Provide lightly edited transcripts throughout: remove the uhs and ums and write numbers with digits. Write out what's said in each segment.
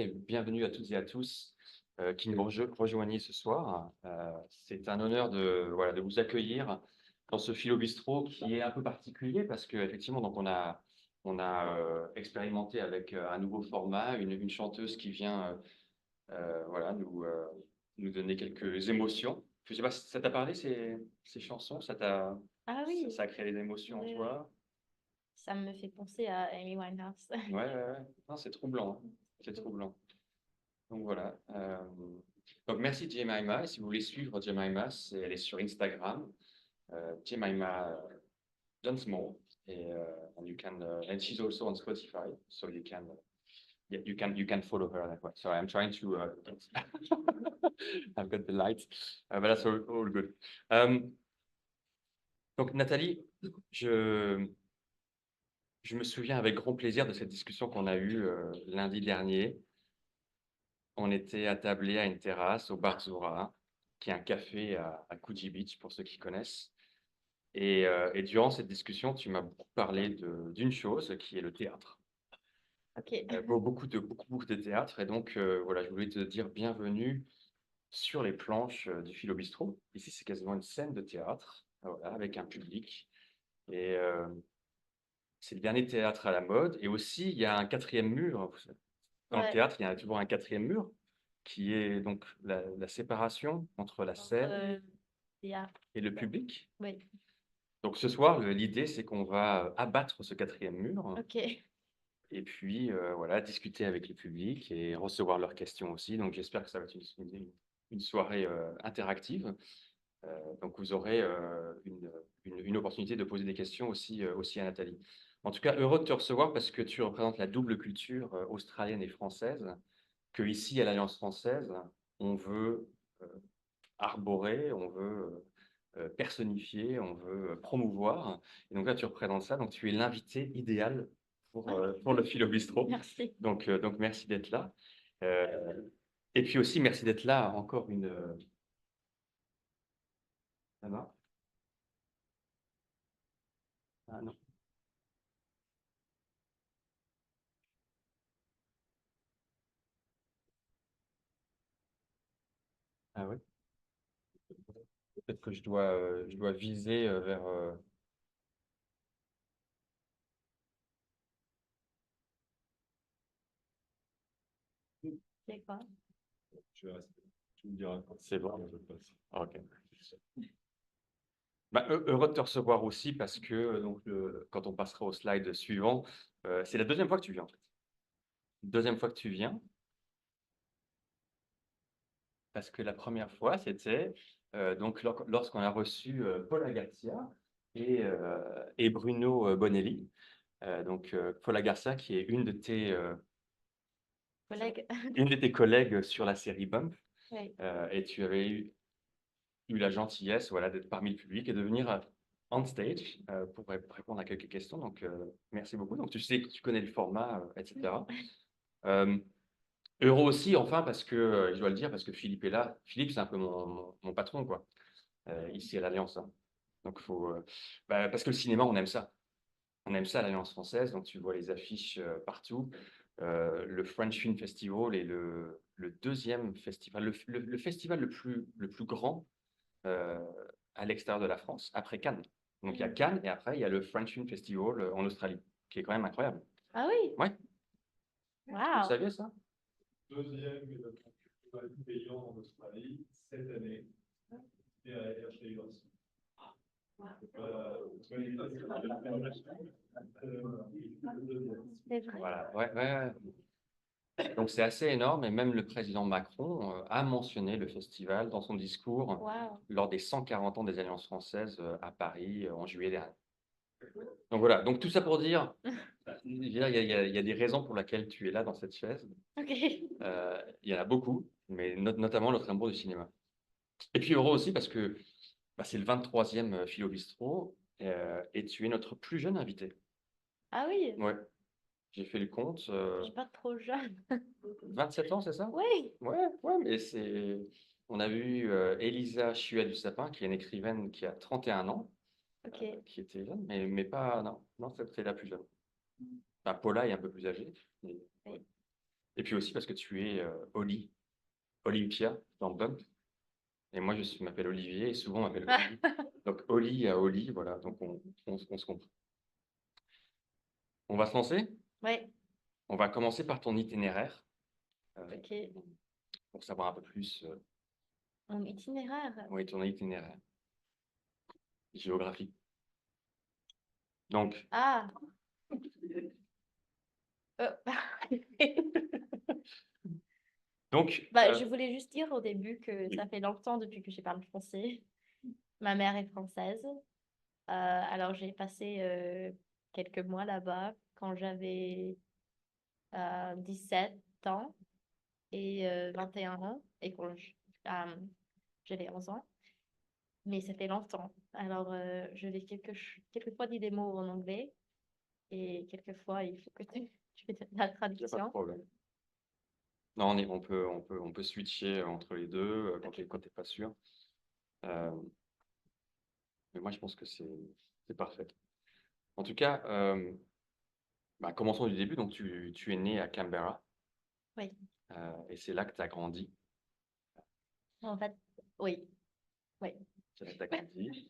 Bienvenue à toutes et à tous qui nous rejoignez ce soir. C'est un honneur de vous accueillir dans ce Philo Bistrot qui est un peu particulier parce qu'effectivement, on a expérimenté avec un nouveau format, une chanteuse qui vient nous donner quelques émotions. Je ne sais pas si ça t'a parlé, ces chansons, Ah oui, ça a créé des émotions en oui, oui. toi? Ça me fait penser à Amy Winehouse. Ouais. Non, c'est troublant, hein. C'est troublant. Donc voilà. Donc merci Jemima. Et si vous voulez suivre Jemima, elle est sur Instagram, Jemima Dunsmore. And you can, and she's also on Spotify, so yeah, you can follow her that way. Sorry, I'm trying to, I've got the lights, but that's all good. Donc Nathalie, je, je me souviens avec grand plaisir de cette discussion qu'on a eue lundi dernier. On était attablés à une terrasse au Bar Zura, qui est un café à Coogee Beach, pour ceux qui connaissent. Et durant cette discussion, tu m'as beaucoup parlé d'une chose qui est le théâtre. Ok. Beaucoup de théâtre. Et donc, voilà, je voulais te dire bienvenue sur les planches du Philo Bistrot. Ici, c'est quasiment une scène de théâtre, voilà, avec un public. Et c'est le dernier théâtre à la mode. Et aussi, il y a un quatrième mur. Dans le Ouais. théâtre, il y a toujours un quatrième mur qui est donc la séparation entre la Entre, scène yeah. et le public. Oui. Donc ce soir, l'idée, c'est qu'on va abattre ce quatrième mur Ok. et puis voilà, discuter avec le public et recevoir leurs questions aussi. Donc j'espère que ça va être une soirée interactive. Donc vous aurez une opportunité de poser des questions aussi à Nathalie. En tout cas, heureux de te recevoir parce que tu représentes la double culture australienne et française, que ici, à l'Alliance française, on veut euh, arborer, on veut personnifier, on veut promouvoir. Et donc là, tu représentes ça. Donc tu es l'invité idéal pour le Philo Bistrot. Merci. Donc merci d'être là. Euh, et puis aussi, merci d'être là. Encore une. Ça va? Ah non. Ah ouais. Peut-être que je dois viser vers. C'est quoi? Je vais rester. Tu me diras quand c'est bon. Je passe. Ah, ok. Bah, heureux de te recevoir aussi parce que quand on passera au slide suivant, c'est la deuxième fois que tu viens en fait. Deuxième fois que tu viens, parce que la première fois, c'était lorsqu'on a reçu Paula Garcia et Bruno Bonelli. Paula Garcia, qui est Collègue. une de tes collègues sur la série Bump, Oui. et tu avais eu la gentillesse voilà, d'être parmi le public et de venir on stage pour répondre à quelques questions. Donc, merci beaucoup. Donc, tu sais que tu connais le format, etc. Euh, Heureux aussi, enfin, parce que, je dois le dire, parce que Philippe est là. Philippe, c'est un peu mon patron, quoi, ici à l'Alliance, hein. Donc, parce que le cinéma, on aime ça. On aime ça à l'Alliance française. Donc, tu vois les affiches partout. Le French Film Festival est le deuxième festival, le festival le plus grand euh, à l'extérieur de la France, après Cannes. Donc, il y a Cannes et après, il y a le French Film Festival en Australie, qui est quand même incroyable. Ah oui. Ouais, vous Wow. saviez ça? Deuxième festival payant en Australie cette année. Et à chez Yours. C'est vrai. Voilà, ouais. Donc c'est assez énorme et même le président Macron a mentionné le festival dans son discours Wow. lors des 140 ans des Alliances françaises à Paris en juillet dernier. Donc voilà, donc tout ça pour dire, il y a des raisons pour lesquelles tu es là dans cette chaise. Ok. Il y en a beaucoup, mais notamment notre amour du cinéma. Et puis heureux aussi parce que c'est le 23e Philo Bistrot et tu es notre plus jeune invité. Ah oui. Ouais, j'ai fait le compte. Je suis pas trop jeune. 27 ans, c'est ça? Oui. Ouais, mais c'est. On a vu Elisa Chua du Sapin, qui est une écrivaine qui a 31 ans, Ok. qui était jeune, mais pas. Non, c'est la plus jeune. Enfin, Paula est un peu plus âgée. Mais- Oui. Et puis aussi parce que tu es Oli, Olympia dans Bump. Et moi, je m'appelle Olivier et souvent on m'appelle Oli. Donc Oli à Oli, voilà, donc on se comprend. On va se lancer? Ouais, On va commencer par ton itinéraire ok. pour savoir un peu plus, Mon itinéraire. oui, ton itinéraire géographique. Donc, Ah, euh, donc bah, je voulais juste dire au début que oui, ça fait longtemps depuis que je parle français. Ma mère est française. Alors j'ai passé quelques mois là-bas quand j'avais 17 ans et 21 ans et quand j'avais 11 ans. Mais ça fait longtemps. Alors je vais quelquefois dire des mots en anglais et quelquefois il faut que tu fais la il n'y a pas de traduction. problème. Non, on peut switcher entre les deux quand Ok. tu n'es pas sûr. Euh, mais moi, je pense que c'est parfait. En tout cas, bah, commençons du début. Donc, tu es né à Canberra Oui. et c'est là que tu as grandi. En fait, oui. Oui. C'est là que tu as grandi.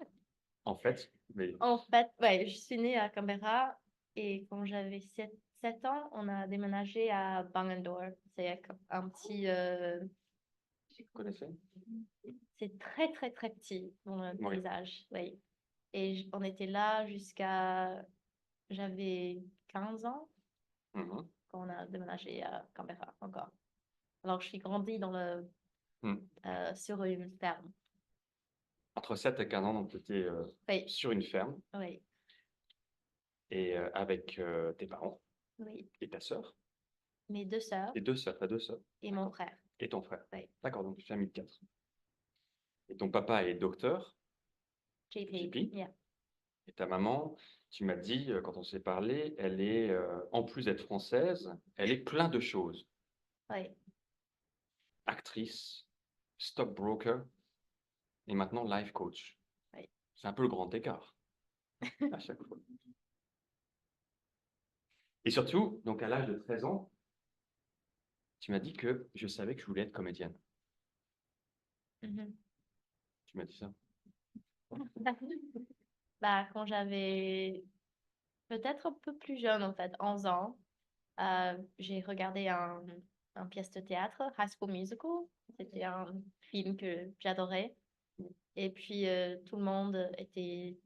En fait, mais En fait, ouais, je suis née à Canberra et quand j'avais 7 ans, on a déménagé à Bungendore. C'est un petit. tu connaissais? C'est très, très, très petit dans le Oui. paysage. Oui. Et on était là jusqu'à. J'avais 15 ans Mhm. quand on a déménagé à Canberra encore. Alors, je suis grandie Mhm. sur une ferme. Entre 7 et 15 ans, donc tu étais Oui, sur une ferme oui, et avec tes parents oui. et ta sœur, Mes deux sœurs tes deux sœurs, ta deux sœurs, et mon d'accord, frère. et ton frère. Oui. D'accord, donc famille de 4. Et ton papa est docteur, JP. JP, Yeah. et ta maman, tu m'as dit, quand on s'est parlé, elle est, en plus d'être française, elle est plein de choses. Oui. Actrice, stockbroker, et maintenant life coach. Oui. C'est un peu le grand écart à chaque fois. Et surtout, donc à l'âge de 13 ans, tu m'as dit que je savais que je voulais être comédienne. Mhm. Tu m'as dit ça? Bah, quand j'avais peut-être un peu plus jeune, en fait, 11 ans, j'ai regardé un pièce de théâtre, High School Musical. C'était un film que j'adorais. Et puis, tout le monde était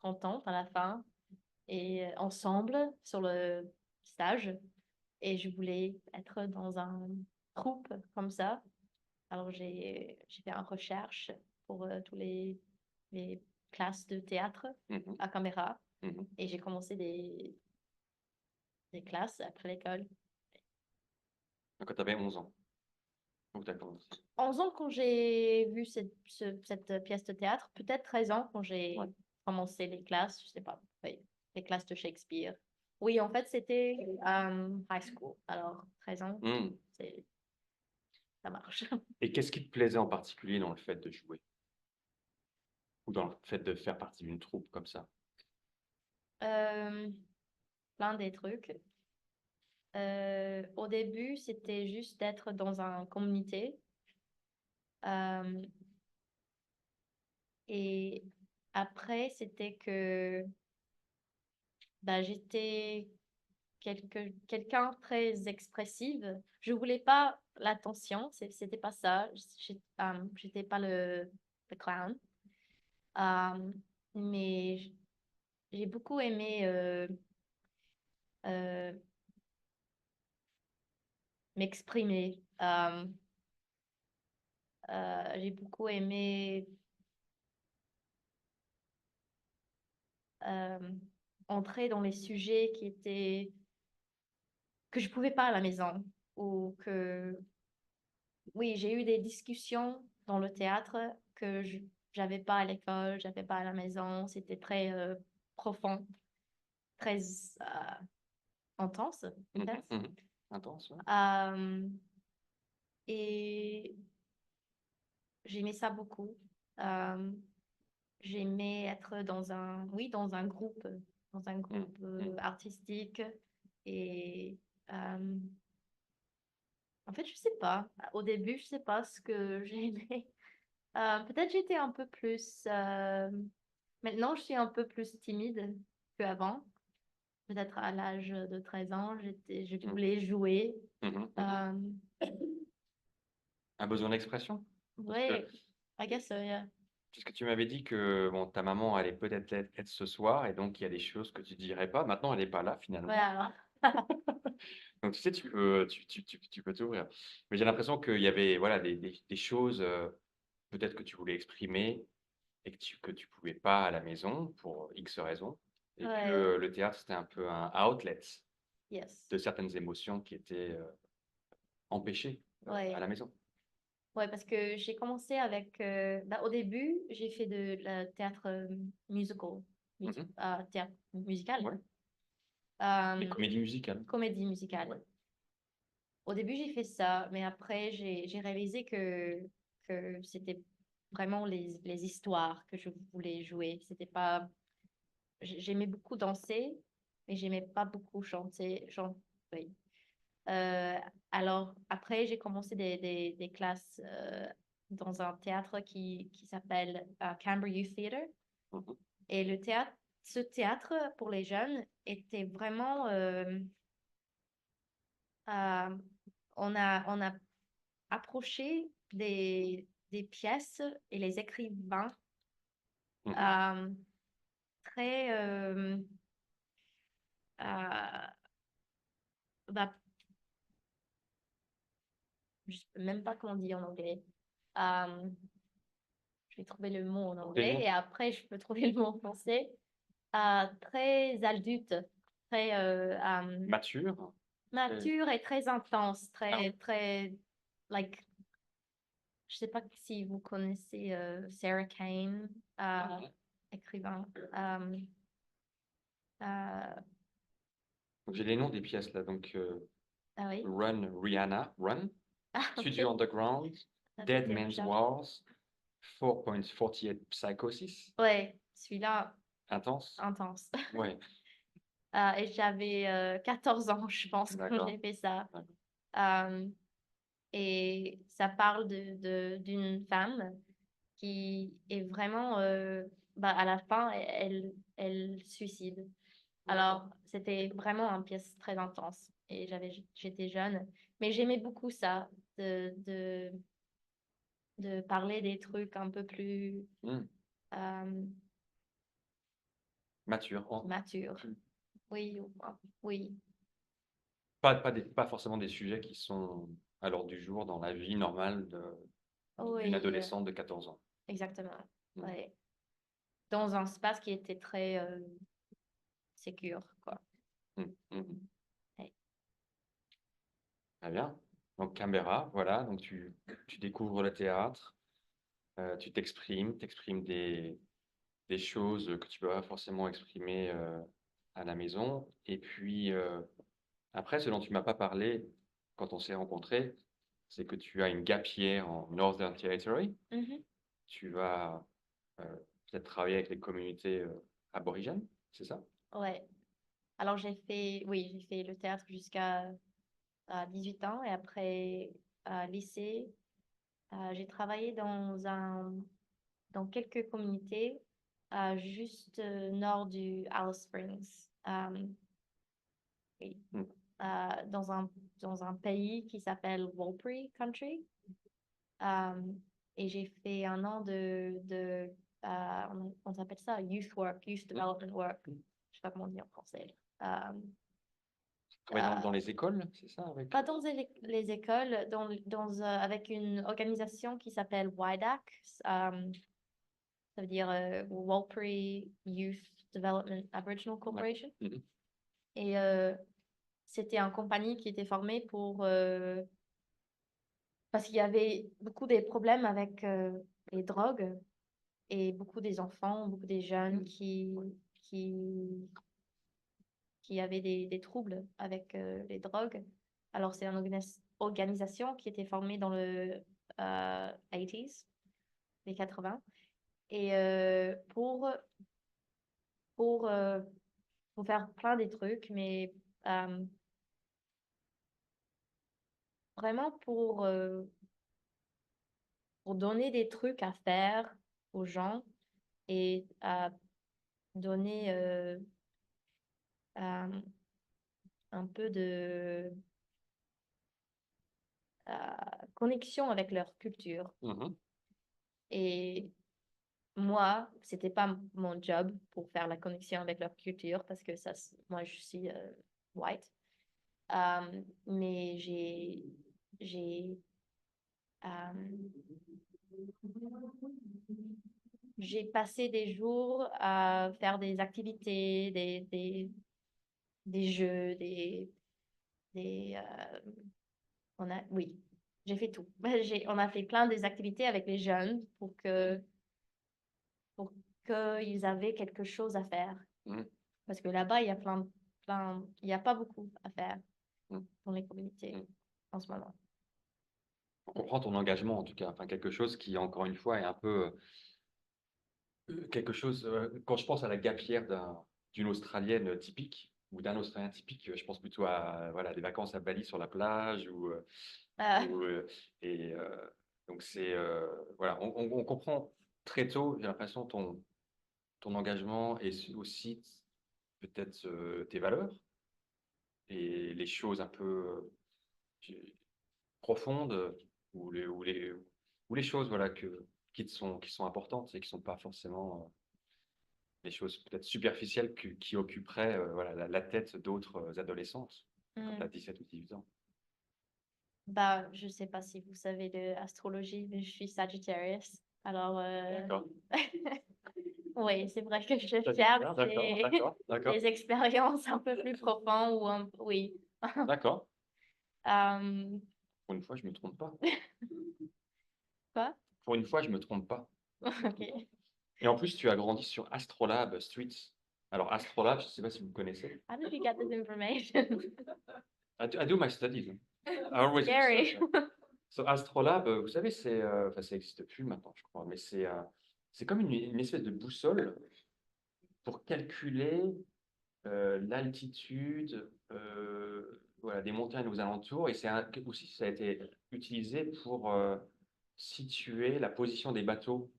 content à la fin et ensemble sur le stage. Et je voulais être dans un groupe comme ça. Alors, j'ai fait une recherche pour tous les classes de théâtre Mhm, à Canberra. mhm. Et j'ai commencé des classes après l'école. Donc quand tu avais 11 ans, donc tu as commencé. 11 ans quand j'ai vu cette pièce de théâtre, peut-être 13 ans quand j'ai Ouais. commencé les classes, je sais pas, oui, les classes de Shakespeare. Oui, en fait, c'était high school. Alors, 13 ans, Hmm. ça marche. Et qu'est-ce qui te plaisait en particulier dans le fait de jouer ou dans le fait de faire partie d'une troupe comme ça? Euh, Plein des trucs. Au début, c'était juste d'être dans une communauté. Euh, et après, c'était que bah, j'étais quelqu'un très expressive. Je voulais pas l'attention, c'était pas ça. J'étais pas le clown. Euh, mais j'ai beaucoup aimé euh, m'exprimer. J'ai beaucoup aimé euh, entrer dans les sujets que je pouvais pas à la maison ou que oui, j'ai eu des discussions dans le théâtre que je j'avais pas à l'école, j'avais pas à la maison. C'était très profond, très intense, en Mhm, fait. mhm. Intense, ouais. Euh, et j'aimais ça beaucoup. Euh, J'aimais être dans un Mhm, mhm. artistique et euh, En fait, je sais pas. Au début, je sais pas ce que j'aimais. Peut-être j'étais un peu plus. Maintenant, je suis un peu plus timide qu'avant. Peut-être à l'âge de 13 ans, je Mm. voulais jouer. Mhm, mhm. Euh, Un besoin d'expression? Parce que, ouais, I guess so, yeah. puisque tu m'avais dit que bon, ta maman allait peut-être être ce soir, et donc il y a des choses que tu dirais pas. Maintenant, elle n'est pas là, Ouais, finalement. alors. Donc, tu sais, tu peux t'ouvrir. Mais j'ai l'impression qu'il y avait voilà, des choses peut-être que tu voulais exprimer et que tu pouvais pas à la maison pour X raisons. Et que Ouais, le théâtre, c'était un peu un outlet yes. de certaines émotions qui étaient empêchées à Ouais. la maison. Ouais, parce que j'ai commencé avec. Au début, j'ai fait de la théâtre musical, Mhm. théâtre musical, Ouais. Les euh, comédies musicales. comédie musicale. Ouais. Au début, j'ai fait ça, mais après, j'ai réalisé que c'était vraiment les histoires que je voulais jouer. C'était pas. J'aimais beaucoup danser, mais j'aimais pas beaucoup chanter. Oui. Euh, alors, après, j'ai commencé des classes dans un théâtre qui s'appelle Canberra Youth Theatre. Mhm. Et ce théâtre pour les jeunes était vraiment. Euh, on a approché des pièces et les écrivains Mhm. euh, très. Euh, bah, je sais même pas comment dire en anglais. Euh, je vais trouver le mot en anglais Plaisir. et après je peux trouver le mot en français. Très adulte, très Mature. Très- mature et très intense, Ah très, oui. très, like, je sais pas si vous connaissez Sarah Kane, Mhm. écrivain. Euh, euh, Donc, j'ai les noms des pièces là. Donc, ah oui, Run, Rihanna, Run. ah, Studio ok, Underground. ça Dead c'était Man's recherche. Wars. 4.48 Psychosis. Ouais, celui-là, Intense. intense. Ouais, Et j'avais 14 ans, je pense, quand d'accord. j'ai fait ça. D'accord. Euh, et ça parle d'une femme qui est vraiment, à la fin, elle suicide. Alors, c'était vraiment une pièce très intense et j'étais jeune, mais j'aimais beaucoup ça, de, de, de parler des trucs un peu plus Hmm. euh, Mature. matures. Oui, oui, Pas forcément des sujets qui sont à l'ordre du jour dans la vie normale d'une oui, adolescente de 14 ans. exactement. Hmm. Ouais. Dans un espace qui était très sécure, quoi. Hmm. Hmm. Ouais. Très bien. Donc, Canberra, voilà. Donc, tu découvres le théâtre, tu t'exprimes des choses que tu peux pas forcément exprimer à la maison. Et puis, après, ce dont tu m'as pas parlé quand on s'est rencontrés, c'est que tu as une gap year en Northern Territory. Mhm. Tu vas euh, peut-être travailler avec les communautés aborigènes, c'est ça? Ouais. Alors, oui, j'ai fait le théâtre jusqu'à 18 ans et après lycée, j'ai travaillé dans quelques communautés juste nord du Alice Springs, oui. Hmm. Dans un pays qui s'appelle Warlpiri Country. Euh, et j'ai fait un an on s'appelle ça youth work, youth development work. Je sais pas comment dire en français. Euh, Travailler dans euh, les écoles, c'est ça avec... Pas dans les écoles, avec une organisation qui s'appelle WIDAC. Ça veut dire Warlpiri Youth Development Aboriginal D'accord. Corporation. Mhm. Et c'était une compagnie qui était formée parce qu'il y avait beaucoup des problèmes avec les drogues et beaucoup des enfants, beaucoup des jeunes qui, qui avaient des troubles avec les drogues. Alors, c'est une organisation qui était formée dans le 80s, les 80, et pour, euh, pour faire plein des trucs, mais vraiment pour donner des trucs à faire aux gens et à donner euh, un peu de euh, connexion avec leur culture. Mhm. Et moi, c'était pas mon job pour faire la connexion avec leur culture parce que moi, je suis white. Mais j'ai, euh, j'ai passé des jours à faire des activités, des jeux, oui, j'ai fait tout. On a fait plein des activités avec les jeunes pour qu'ils avaient quelque chose à faire. Mhm. Parce que là-bas, il y a il n'y a pas beaucoup à faire Mhm. dans les communautés Mhm. en ce moment. On comprend ton engagement, en tout cas. Enfin, quelque chose qui, encore une fois, est un peu quelque chose. Quand je pense à la gapière d'une Australienne typique ou d'un Australien typique, je pense plutôt à voilà, des vacances à Bali sur la plage Euh, ou, et donc c'est voilà, on comprend très tôt, j'ai l'impression, ton engagement et aussi peut-être tes valeurs et les choses un peu profondes ou les choses voilà, qui sont importantes et qui ne sont pas forcément des choses peut-être superficielles qui occuperaient voilà, la tête d'autres adolescentes quand tu as hmm. 17 ou 18 ans. Bah, je sais pas si vous savez de astrologie, mais je suis Sagittarius. Alors, D'accord. oui, c'est vrai que je cherche D'accord, d'accord, d'accord, d'accord, des expériences un peu plus profondes oui. d'accord. Euh, Pour une fois, je me trompe pas. Quoi? Pour une fois, je me trompe pas. Ok. Et en plus, tu as grandi sur Astrolabe Street. Alors, Astrolabe, je ne sais pas si vous connaissez. How did you get this information? I do my studies. I always Scary. research. So, Astrolabe, vous savez, enfin, ça n'existe plus maintenant, je crois, mais c'est comme une espèce de boussole pour calculer l'altitude voilà, des montagnes aux alentours. Et aussi, ça a été utilisé pour situer la position des bateaux.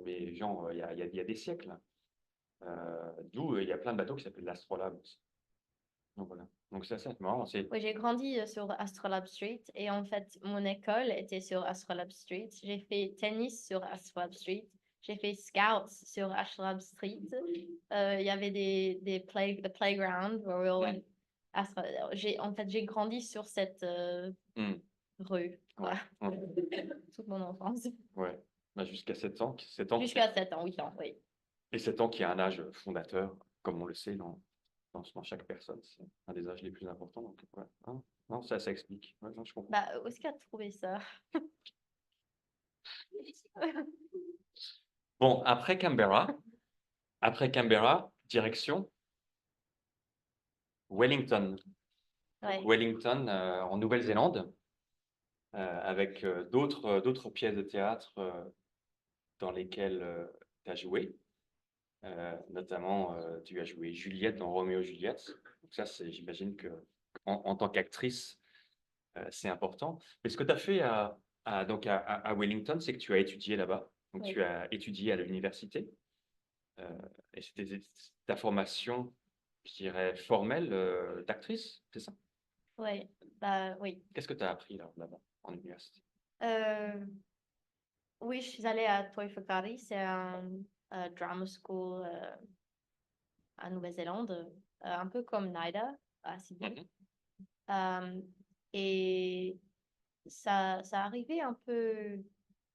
Mais genre, il y a des siècles. D'où il y a plein de bateaux qui s'appellent l'Astrolabe aussi. Donc voilà. Donc c'est assez marrant. Oui, j'ai grandi sur Astrolabe Street et en fait, mon école était sur Astrolabe Street. J'ai fait tennis sur Astrolabe Street. J'ai fait scouts sur Astrolabe Street. Il y avait the playground where we all Mm. went. En fait, j'ai grandi sur cette Mm. rue, quoi, Ouais. Mm. toute mon enfance. Ouais. Bah, jusqu'à 7 ans. 7 ans Jusqu'à 7 ans, 8 ans, oui. et 7 ans qui est un âge fondateur, comme on le sait dans chaque personne. C'est un des âges les plus importants. Donc, ouais. Hein. Non, ça explique. Ouais, non, je comprends. Bah, où est-ce qu'il a trouvé ça? Bon, après Canberra, direction Wellington. Donc, Ouais. Wellington, en Nouvelle-Zélande, avec d'autres pièces de théâtre dans lesquelles tu as joué. Notamment, tu as joué Juliette dans Roméo et Juliette. Donc ça, j'imagine que en tant qu'actrice, c'est important. Mais ce que tu as fait à Wellington, c'est que tu as étudié là-bas. Donc Oui. tu as étudié à l'université. Euh, et c'était ta formation, je dirais, formelle d'actrice, c'est ça? Ouais. Bah, oui. Qu'est-ce que tu as appris là-bas, en université? Euh, Oui, je suis allée à Toi Whakaari, c'est un drama school en Nouvelle-Zélande, un peu comme NIDA à Sydney. Mhm. Euh, et ça arrivait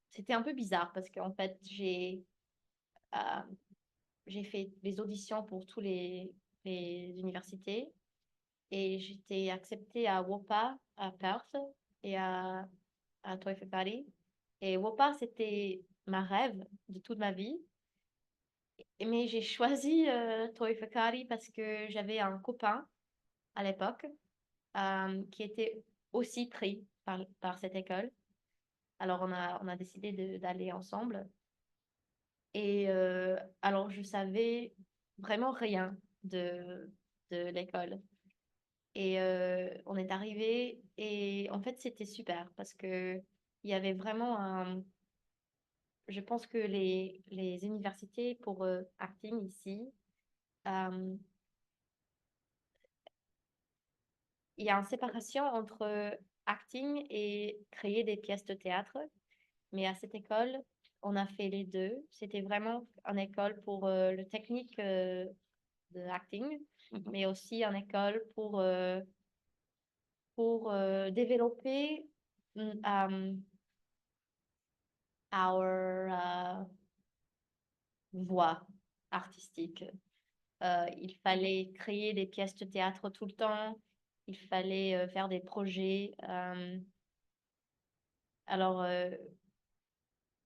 c'était un peu bizarre parce qu'en fait, euh, j'ai fait des auditions pour les universités et j'étais acceptée à WOPA à Perth et à Toi Whakaari. Et WOPA, c'était ma rêve de toute ma vie. Mais j'ai choisi Toi Whakaari parce que j'avais un copain à l'époque qui était aussi pris par cette école. Alors on a décidé d'aller ensemble. Et alors je savais vraiment rien de l'école. Et on est arrivé et en fait, c'était super parce que il y avait vraiment un... Je pense que les universités pour acting ici, euh, il y a une séparation entre acting et créer des pièces de théâtre. Mais à cette école, on a fait les deux. C'était vraiment une école pour le technique de acting, Mhm. mais aussi une école pour développer our voix artistique. Il fallait créer des pièces de théâtre tout le temps. Il fallait faire des projets. Alors,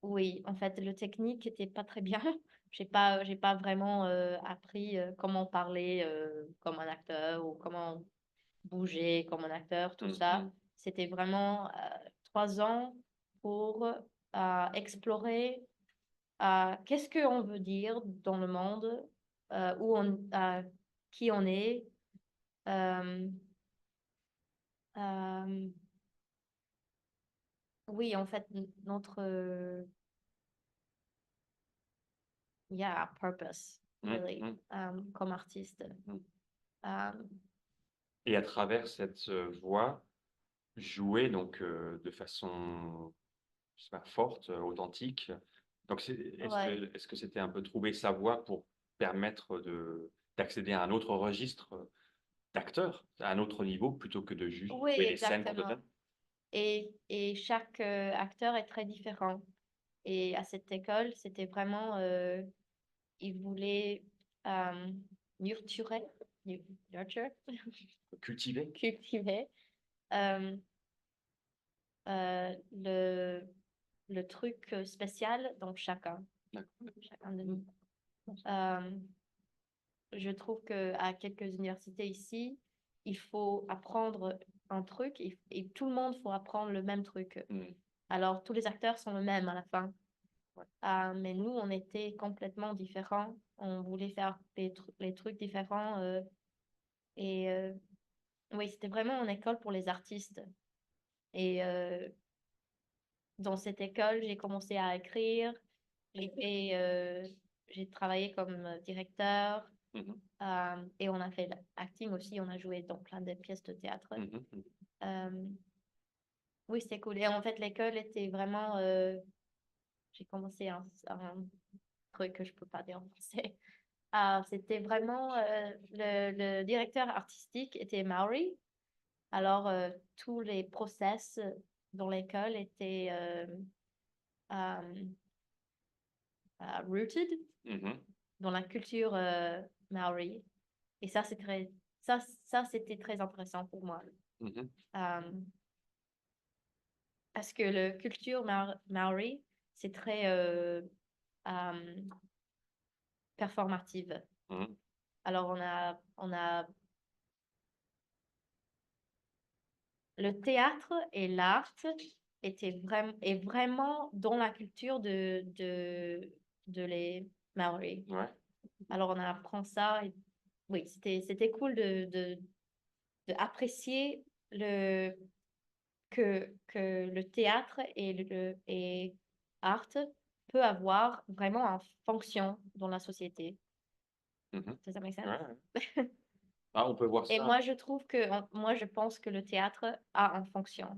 oui, en fait, le technique n'était pas très bien. J'ai pas vraiment appris comment parler comme un acteur ou comment bouger comme un acteur, tout ça. Mhm. C'était vraiment 3 ans pour explorer qu'est-ce qu'on veut dire dans le monde, qui on est. euh, euh, oui, en fait, notre yeah, purpose, really, Mhm. comme artiste. Mhm. Euh, Et à travers cette voix, jouer donc de façon, je sais pas, forte, authentique. Donc, ouais, est-ce que c'était un peu trouver sa voix pour permettre d'accéder à un autre registre d'acteur, à un autre niveau, plutôt que de juste oui, jouer des scènes pour de exactement. vrai? Et chaque acteur est très différent. Et à cette école, c'était vraiment, ils voulaient euh, nurturer, nurture, Cultiver? cultiver euh, le truc spécial dans chacun de nous. Euh, je trouve qu'à quelques universités ici, il faut apprendre un truc et tout le monde faut apprendre le même truc. Mhm. Alors, tous les acteurs sont le même à la fin. Ouais. Mais nous, on était complètement différents. On voulait faire les trucs différents. Et oui, c'était vraiment une école pour les artistes. Et dans cette école, j'ai commencé à écrire. J'ai fait, j'ai travaillé comme directeur. Mhm. Et on a fait l'acting aussi. On a joué dans plein de pièces de théâtre. Mhm. Mhm. Euh, oui, c'était cool. Et en fait, l'école était vraiment... j'ai commencé un truc que je peux pas dire en français. C'était vraiment... le directeur artistique était Maori. Alors, tous les process dans l'école étaient euh, rooted Mhm. dans la culture Maori. Et ça, ça, c'était très intéressant pour moi. Mhm. Euh, Parce que la culture Maori, c'est très euh, performative. Mhm. Alors, on a le théâtre et l'art est vraiment dans la culture de les Maori. Ouais. Alors, on apprend ça. Et, oui, c'était cool de apprécier que le théâtre et art peut avoir vraiment une fonction dans la société. Mhm. Does that make Ouais, sense? ouais. Ah, on peut voir Et ça moi, je pense que le théâtre a une fonction.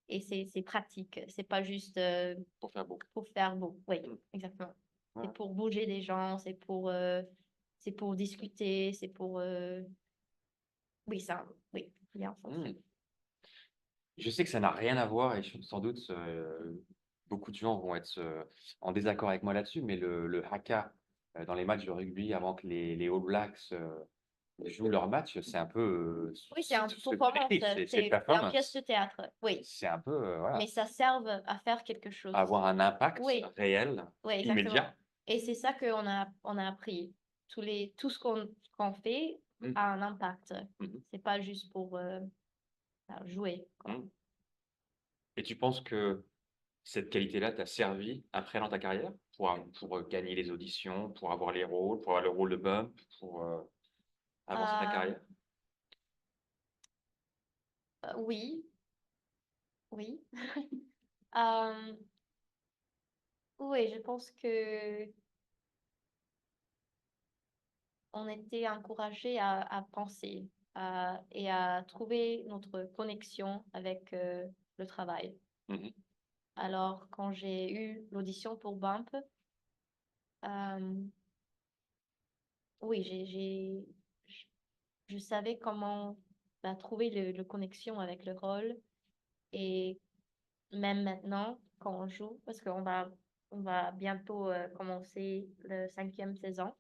Et c'est pratique. C'est pas juste pour faire beau. pour faire beau. Oui, Mhm. exactement. Ouais. C'est pour bouger des gens, c'est pour discuter, c'est pour... oui, ça, oui, il y a une fonction. Mhm. Je sais que ça n'a rien à voir et sans doute beaucoup de gens vont être en désaccord avec moi là-dessus, mais le haka dans les matchs de rugby avant que les All Blacks jouent leur match, c'est un peu Oui, c'est un tout ce que tu performance, décris, c'est c'est une pièce performance. de théâtre, oui. C'est un peu Mais voilà, ça sert à faire quelque chose. avoir un impact Oui, réel, oui, exactement. immédiat. Et c'est ça on a appris. Tout ce qu'on fait Mhm. a un impact. Mhm. C'est pas juste pour jouer, quoi. Mhm. Et tu penses que cette qualité-là t'a servi après dans ta carrière pour gagner les auditions, pour avoir les rôles, pour avoir le rôle de Bump, pour avancer ta Euh, carrière? Oui, oui. Euh, oui, je pense que on était encouragé à penser et à trouver notre connexion avec le travail. Mhm. Alors, quand j'ai eu l'audition pour Bump, euh, oui, je savais comment trouver le connexion avec le rôle. Et même maintenant, quand on joue, parce on va bientôt commencer le 5e saison,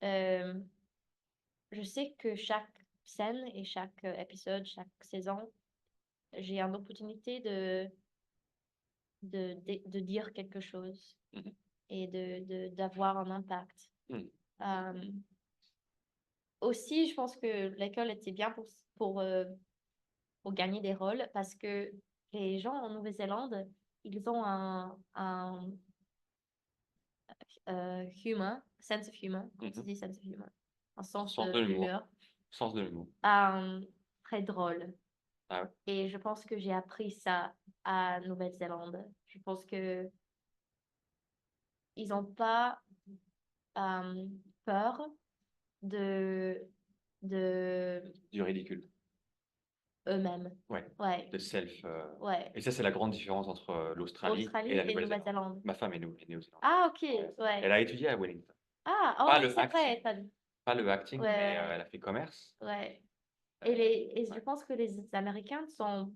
euh, je sais que chaque scène et chaque épisode, chaque saison, j'ai une opportunité de dire quelque chose Mhm. et d'avoir un impact. Mhm. Euh, Aussi, je pense que l'école était bien pour gagner des rôles parce que les gens en Nouvelle-Zélande, ils ont un sense of humor, comment tu Mhm. dis sense of humor, un sens Sens de l'humour. d'humeur, Sens de l'humour. euh, très drôle. Ah ouais. Et je pense que j'ai appris ça à Nouvelle-Zélande. Je pense que ils n'ont pas euh, peur de, de Du ridicule. eux-mêmes. Ouais. Ouais, De self. ouais. Et ça, c'est la grande différence entre l'Australie et Australie la et Nouvelle-Zélande. Nouvelle-Zélande. Ma femme est néo-zélandaise. Ah, ok, Ouais. ouais. Elle a étudié à Wellington. Ah, oh Pas oui, le c'est vrai. acting, pas le acting, Ouais, mais ouais, elle a fait commerce. ouais. Euh, Et je ouais. pense que les Américains sont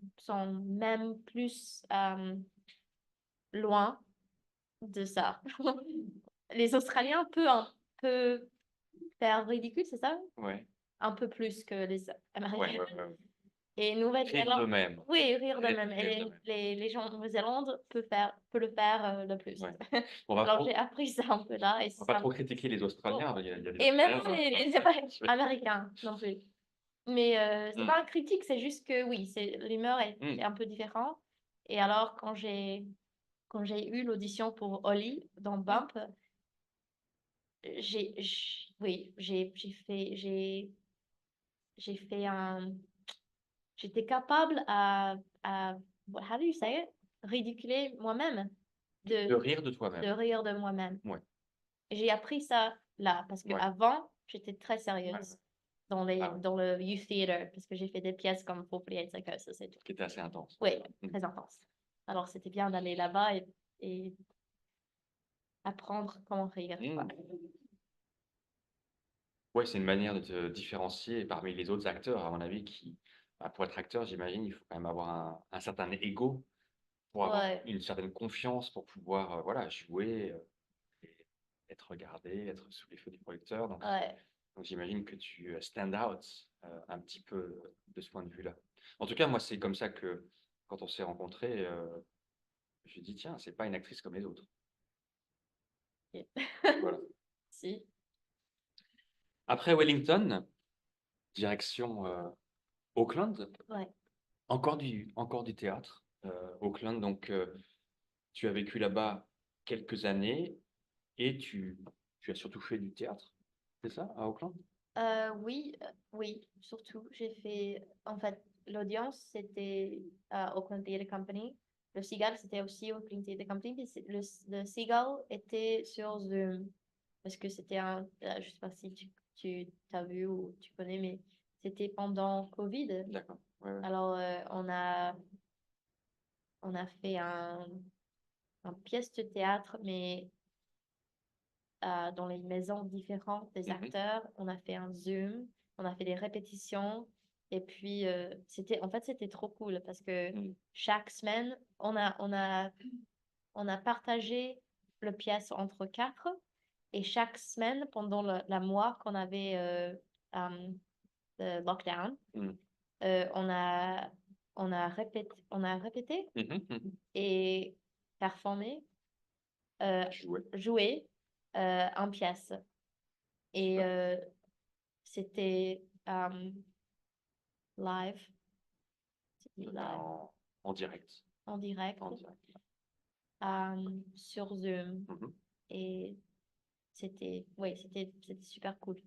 même plus loin de ça. Les Australiens peuvent faire ridicule, c'est ça? Ouais. Un peu plus que les Ouais, Américains. ouais, ouais. Et Rire Nouvelle-Zélande, d'eux-mêmes. oui, rire de Rire, même. rire Et d'eux-mêmes. les gens de Nouvelle-Zélande peuvent le faire le plus. Ouais. On va Alors j'ai trop, appris ça un peu là. Et on va pas ça... trop critiquer les Australiens. Oh. Il y a des Et même Australiens. les Américains non plus. Mais c'est Hmm. pas un critique, c'est juste que oui, l'humeur est Hmm. un peu différent. Et alors, quand j'ai eu l'audition pour Holly dans Bump, oui, j'ai fait j'étais capable à, how do you say it? Ridiculer moi-même, De rire de de toi-même. rire de moi-même. Ouais. Et j'ai appris ça là, parce Ouais. qu'avant, j'étais très Ouais, sérieuse ouais. Ah ouais. dans le youth theater, parce que j'ai fait des pièces comme 48 Psychosis et tout. Qui était assez intense. Oui, Hmm. très intense. Alors, c'était bien d'aller là-bas et apprendre comment rire, quoi. Hmm. Ouais, c'est une manière de te différencier parmi les autres acteurs, à mon avis, pour être acteur, j'imagine, il faut quand même avoir un certain ego, pour avoir Ouais, une certaine confiance, pour pouvoir voilà, jouer, et être regardé, être sous les feux du projecteur. ouais. Donc j'imagine que tu stand out un petit peu de ce point de vue-là. En tout cas, moi, c'est comme ça que quand on s'est rencontrés, je dit, tiens, c'est pas une actrice comme les autres. Ok. Voilà. Si. Après Wellington, direction Auckland. Ouais. Encore du théâtre. Auckland, donc tu as vécu là-bas quelques années et tu as surtout fait du théâtre, c'est ça, à Auckland? Oui, oui, surtout, j'ai fait, en fait, l'audience, c'était Auckland Theatre Company. Le Seagull, c'était aussi Auckland Theatre Company. Mais le Seagull était sur Zoom, parce que c'était je sais pas si tu as vu ou tu connais, mais c'était pendant Covid. D'accord. Ouais, ouais. Alors, on a fait un pièce de théâtre, mais dans les maisons différentes des Mhm. acteurs. On a fait un Zoom, on a fait des répétitions. Et puis, en fait, c'était trop cool parce que Mhm. chaque semaine, on a partagé le pièce entre quatre. Et chaque semaine, pendant la mois qu'on avait le lockdown, Mhm. on on a répété Mhm. Mhm. et performé, Tu jouais. joué en pièce. Et Super. c'était live, c'était live En direct. en direct En direct. sur Zoom. Mhm. Et c'était super cool.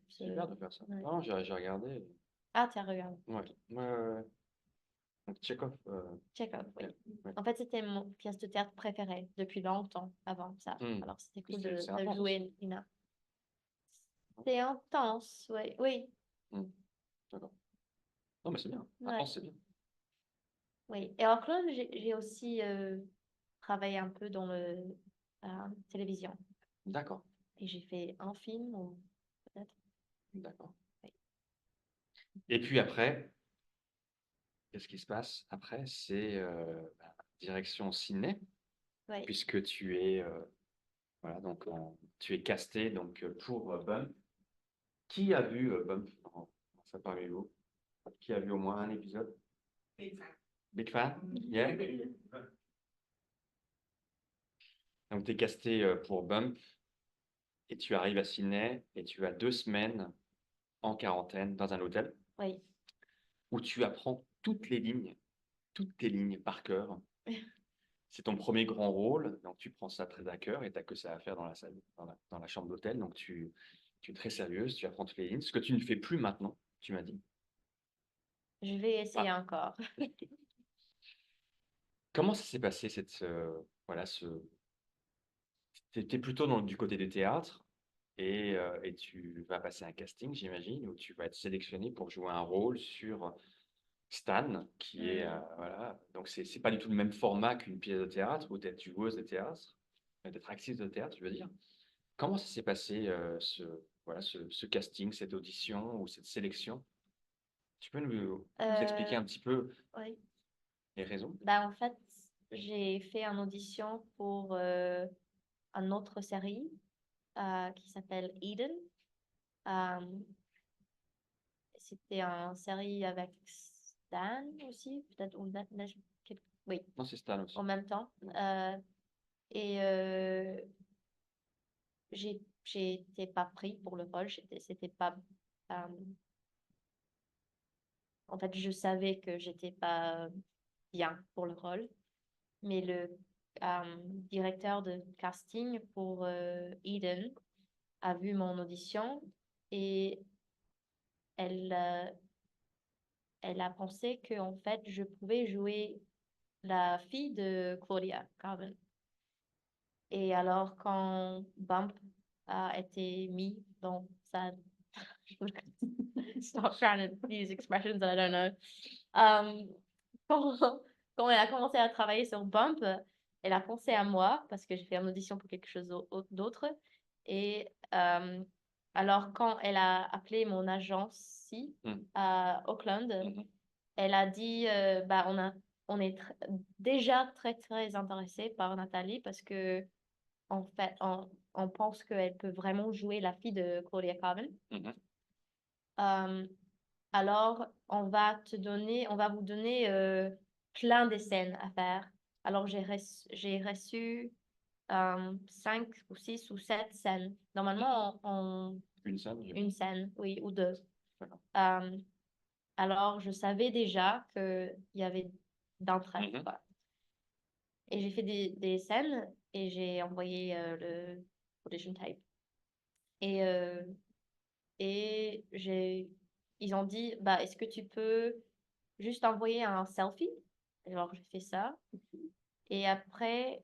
Super de faire ça. Ouais. Non, j'ai regardé. Ah, tu as regardé. Ouais, ouais. Donc, Tchekhov, Chekhov, oui. ouais. En fait, c'était mon pièce de théâtre préférée depuis longtemps avant ça. Hmm. Alors, c'était cool C'est de intense. jouer Nina. C'est intense, oui. Oui, Hmm. D'accord. Non, mais c'est bien. ouais, Intense, c'est bien. oui. Et en Cologne, j'ai aussi travaillé un peu dans le télévision. D'accord, Et j'ai fait un film, ou peut-être. d'accord. Oui. Et puis après, qu'est-ce qui se passe après? C'est direction ciné, Oui. puisque tu es, voilà, donc tu es casté donc, pour Bump. Qui a vu Bump ça parmi vous? Qui a vu au moins un épisode? Big fan? Yeah? Donc, tu es casté pour Bump et tu arrives à Sydney et tu as 2 semaines en quarantaine dans un hôtel Oui. où tu apprends toutes tes lignes par cœur. C'est ton premier grand rôle, donc tu prends ça très à cœur et tu n'as que ça à faire dans la salle, dans la chambre d'hôtel. Donc tu es très sérieuse, tu apprends toutes les lignes, ce que tu ne fais plus maintenant, tu m'as dit. Je vais essayer Ah. encore. Comment ça s'est passé voilà, tu étais plutôt du côté des théâtres et tu vas passer un casting, j'imagine, où tu vas être sélectionné pour jouer un rôle sur Stan, qui est, voilà, donc c'est pas du tout le même format qu'une pièce de théâtre ou d'être joueuse de théâtre, d'être actrice de théâtre, je veux dire. Comment ça s'est passé, voilà, ce casting, cette audition ou cette sélection? Tu peux nous expliquer Euh, un petit peu oui. les raisons? Bah, en fait, j'ai fait une audition pour une autre série qui s'appelle Eden. Euh, C'était une série avec Stan aussi, peut-être, oui, Non, c'est Stan en aussi. même temps. Et j'ai été pas pris pour le rôle. C'était pas. euh, En fait, je savais que j'étais pas bien pour le rôle, mais le directeur de casting pour Eden a vu mon audition et elle, elle a pensé que en fait, je pouvais jouer la fille de Claudia Carmen. Et alors, quand Bump a été mis dans sa... Stop trying to use expressions that I don't know. Quand, quand elle a commencé à travailler sur Bump, elle a pensé à moi parce que j'ai fait une audition pour quelque chose d'autre. Et alors, quand elle a appelé mon agence ici, Mm. à Auckland, Mhm. elle a dit, bah, on est déjà très, très intéressé par Nathalie parce que, en fait, on pense qu'elle peut vraiment jouer la fille de Claudia Carmen. Mhm. Euh, alors, on va vous donner plein de scènes à faire. Alors, j'ai reçu 5 ou 6 ou 7 scènes. Normalement, Une scène, une scène, oui, ou deux. D'accord. Euh, alors, je savais déjà qu'il y avait d'entre elles, Mhm. quoi. Et j'ai fait des scènes et j'ai envoyé le audition tape. Et, ils ont dit, bah, est-ce que tu peux juste envoyer un selfie? Alors, j'ai fait ça. Et après,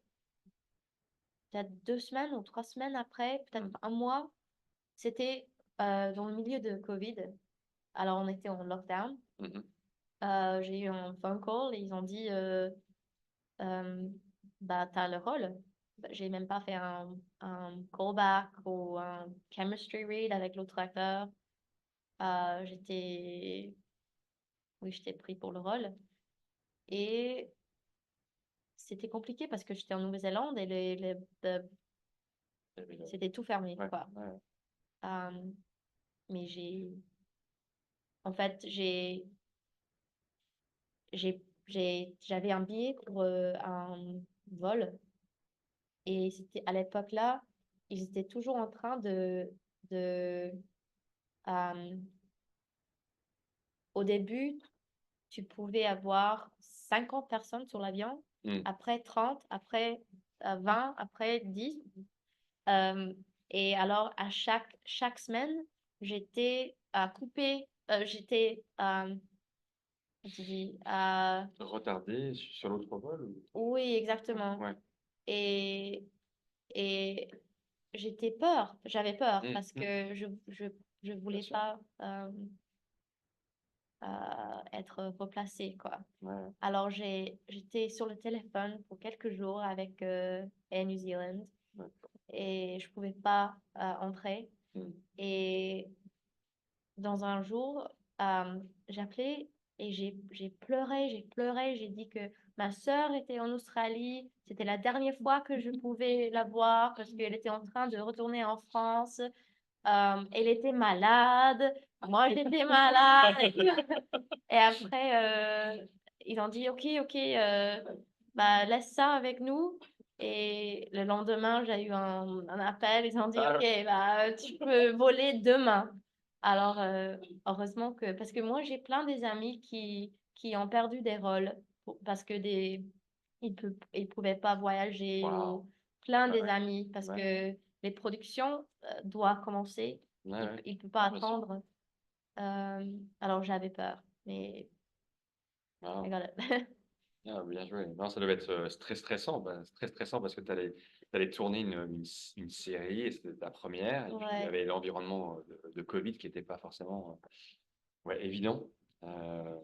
peut-être 2 semaines ou 3 semaines après, peut-être un mois, c'était dans le milieu de Covid. Alors, on était en lockdown. Mhm. J'ai eu un phone call et ils ont dit, euh, bah, t'as le rôle. Bah, j'ai même pas fait un callback ou un chemistry read avec l'autre acteur. Euh, j'étais, oui, j'étais pris pour le rôle. Et c'était compliqué parce que j'étais en Nouvelle-Zélande et c'était tout fermé, Ouais, quoi. ouais. Euh, mais en fait, j'avais un billet pour un vol. Et c'était à l'époque-là, ils étaient toujours en train de euh, au début, tu pouvais avoir 50 personnes sur l'avion, Mm. après 30, après 20, après 10. Euh, et alors, chaque semaine, j'étais à couper j'étais, tu dis, Retardé sur l'autre vol oui, exactement. Ouais. Et, et j'avais peur Mm, parce mm. que je Bien voulais sûr. pas être replacée, quoi. Ouais. Alors, j'étais sur le téléphone pour quelques jours avec Air New Zealand Ouais. et je pouvais pas entrer. Mm. Et dans un jour, j'ai appelé et j'ai pleuré. J'ai dit que ma sœur était en Australie. C'était la dernière fois que je pouvais la voir parce qu'elle était en train de retourner en France. Elle était malade. Moi, j'étais malade. Et après, ils ont dit, OK, bah, laisse ça avec nous. Et le lendemain, j'ai eu un appel. Ils ont dit, Ah, OK, bah, tu peux voler demain. Alors, heureusement que, parce que moi, j'ai plein des amis qui ont perdu des rôles parce que ils pouvaient pas voyager wow. ou plein Ouais, des ouais. amis parce Ouais. que les productions doivent commencer. Ouais, Il ouais. ne peut pas Ah, bien sûr. attendre. Alors, j'avais peur, mais I Wow. got it. Ah, bien joué. Non, ça devait être très stressant. Très stressant parce que tu allais tourner une série et c'était ta première. Et puis, il y Ouais. avait l'environnement de Covid qui n'était pas forcément ouais, évident. Euh,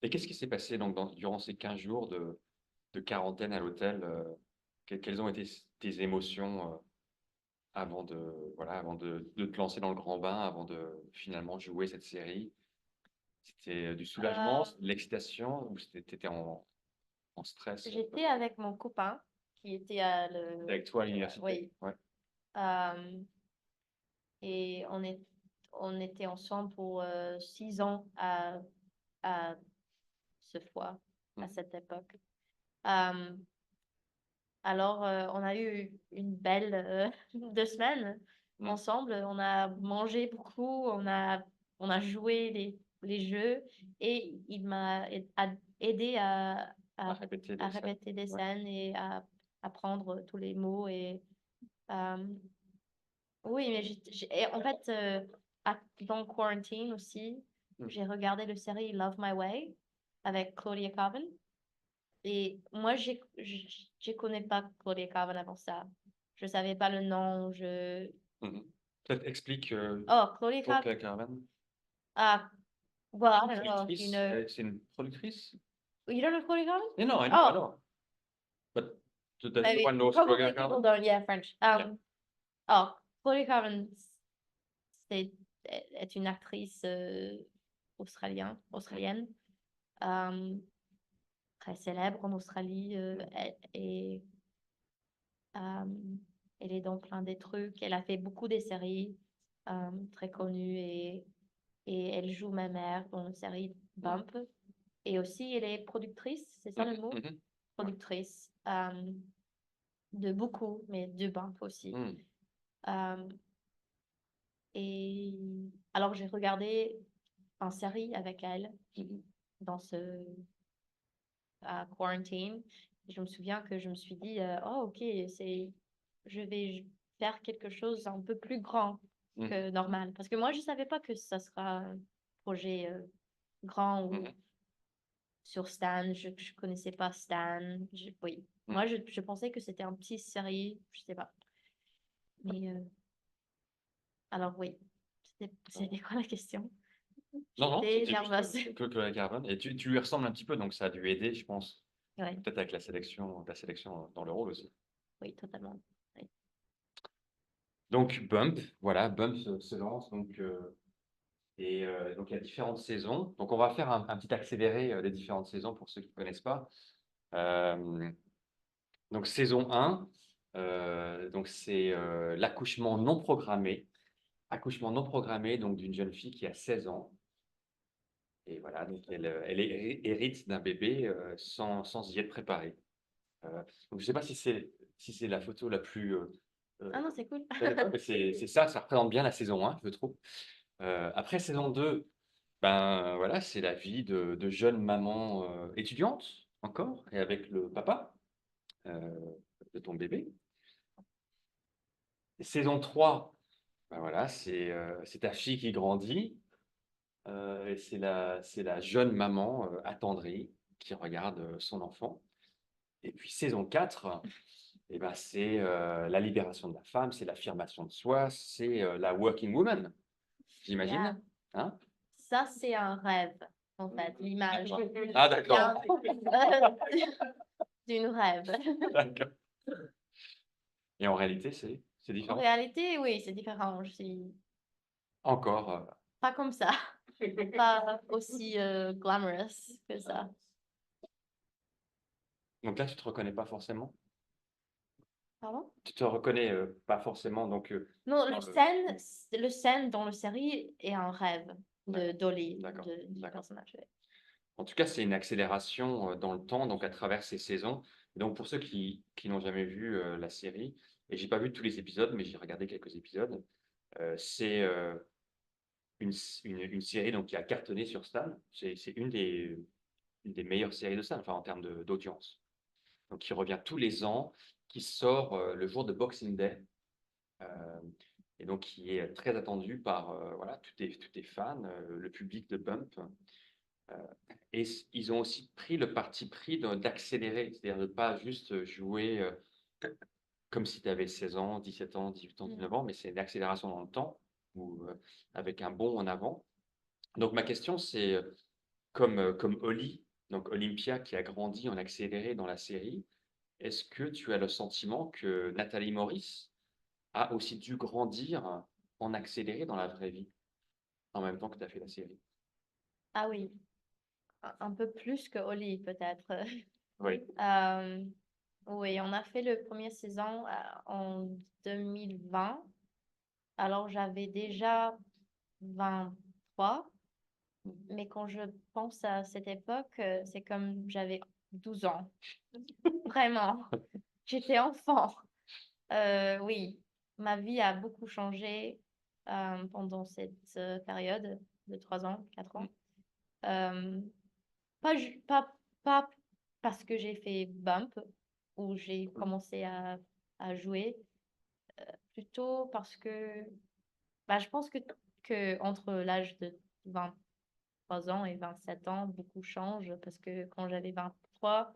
et qu'est-ce qui s'est passé donc, durant ces 15 jours de quarantaine à l'hôtel quelles ont été tes émotions avant de te lancer dans le grand bain, avant de finalement jouer cette série? C'était du soulagement, Euh, de l'excitation ou t'étais en stress un peu? J'étais avec mon copain qui était à C'était avec toi à l'université? oui. Ouais. Euh, et on était ensemble pour 6 ans à ce fois, à Mm. cette époque. Euh, alors, on a eu une belle 2 semaines Mm. ensemble. On a mangé beaucoup, on a joué les jeux et il m'a aidé À à, répéter à des scènes. répéter des Ouais. scènes et à apprendre tous les mots. Et euh, oui, mais et en fait, dans Quarantine aussi, Mm. j'ai regardé la série Love My Way avec Claudia Carvin. Et moi, je connais pas Claudia Carvin avant ça. Je savais pas le nom. Mhm. Peut-être explique Oh, Claudia pour Carvin. Claire Carven. Ah, well, I don't know if you Productrice, know. c'est une productrice? You don't know Claudia Carvin? No, no, I Oh, know. But does maybe. everyone knows Probably Claire people Carven? don't. Yeah, French. Yeah. Oh, Claudia Carvin, c'est, est une actrice australienne. euh, Très célèbre en Australie. Euh, Elle est dans plein des trucs. Elle a fait beaucoup de séries très connues et elle joue ma mère dans la série Mm. Bump. Et aussi, elle est productrice, c'est ça le Mhm, mot? mhm. Ouais. Productrice de beaucoup, mais de Bump aussi. Mm. Euh, et alors, j'ai regardé une série avec elle Mhm. dans ce quarantine. Et je me souviens que je me suis dit, oh, ok, je vais faire quelque chose un peu plus grand Mhm. que normal. Parce que moi, je savais pas que ça sera un projet grand ou Mhm. sur Stan. Je connaissais pas Stan. Oui. Mm. Moi, je pensais que c'était un petit série, je sais pas. Mais alors, oui. C'était quoi la question? Non, non, J'étais c'était juste nerveuse. Claire Carven. Et tu lui ressembles un petit peu, donc ça a dû aider, je pense. Ouais, Peut-être avec la sélection dans le rôle aussi. oui, totalement. Oui. Donc Bump, voilà, Bump se lance. Donc il y a différentes saisons. Donc on va faire un petit accéléré des différentes saisons pour ceux qui ne connaissent pas. Euh, donc saison 1, donc c'est l'accouchement non programmé. Accouchement non programmé donc d'une jeune fille qui a 16 ans. Et voilà, donc elle hérite d'un bébé sans y être préparée. Donc je ne sais pas si c'est la photo la plus Ah non, c'est cool. belle, mais c'est ça, ça représente bien la saison 1, je trouve. Après saison 2, ben voilà, c'est la vie de jeune maman étudiante encore, et avec le papa euh, de ton bébé. Et saison 3, ben voilà, c'est ta fille qui grandit, Et c'est la jeune maman attendrie qui regarde son enfant. Et puis saison 4, eh ben, c'est la libération de la femme, c'est l'affirmation de soi, c'est la working woman, Yeah. j'imagine. Hein? Ça, c'est un rêve, en fait, l'image. Ah, d'accord. D'une rêve. D'accord. Et en réalité, c'est En différent. réalité, oui, c'est différent. Je suis Encore. pas comme ça. Pas aussi glamorous que ça. Donc là, tu te reconnais pas forcément. Pardon? Tu te reconnais pas forcément. Donc, Non, dans le scène dans la série est un rêve de Dolly, D'accord, du d'accord. personnage. Ouais. En tout cas, c'est une accélération dans le temps, donc à travers ces saisons. Et donc, pour ceux qui n'ont jamais vu la série, et j'ai pas vu tous les épisodes, mais j'ai regardé quelques épisodes, c'est une série donc, qui a cartonné sur Stan. C'est une des meilleures séries de Stan, enfin, en termes d'audience. Donc, qui revient tous les ans, qui sort le jour de Boxing Day, euh, et donc qui est très attendu par voilà, tous les fans, le public de Bump. Euh, et ils ont aussi pris le parti pris d'accélérer, c'est-à-dire de ne pas juste jouer comme si tu avais 16 ans, 17 ans, 18 ans, 19 ans, mais c'est une accélération dans le temps, ou avec un bond en avant. Donc ma question, c'est comme Oli, donc Olympia qui a grandi en accéléré dans la série, est-ce que tu as le sentiment que Nathalie Morris a aussi dû grandir en accéléré dans la vraie vie, en même temps que tu as fait la série? Ah oui, un peu plus que Oli, peut-être. Oui. Oui, on a fait le premier saison en 2020. Alors, j'avais déjà 23. Mais quand je pense à cette époque, c'est comme j'avais 12 ans. Vraiment. J'étais enfant. Oui, ma vie a beaucoup changé pendant cette période de 3 ans, 4 ans. Euh, pas parce que j'ai fait Bump, où j'ai commencé à jouer, plutôt parce que bah, je pense que entre l'âge de 23 ans et 27 ans, beaucoup change, parce que quand j'avais 23,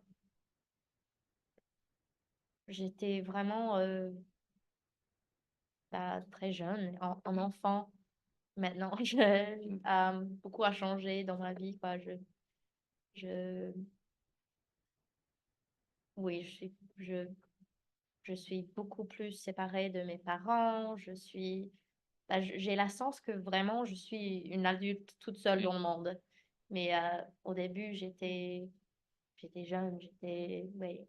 j'étais vraiment bah, très jeune, en enfant. Maintenant, beaucoup a changé dans ma vie, quoi. Je, oui, je suis beaucoup plus séparée de mes parents. Bah, j'ai la sens que vraiment, je suis une adulte toute seule dans le monde. Mais au début, j'étais jeune, oui,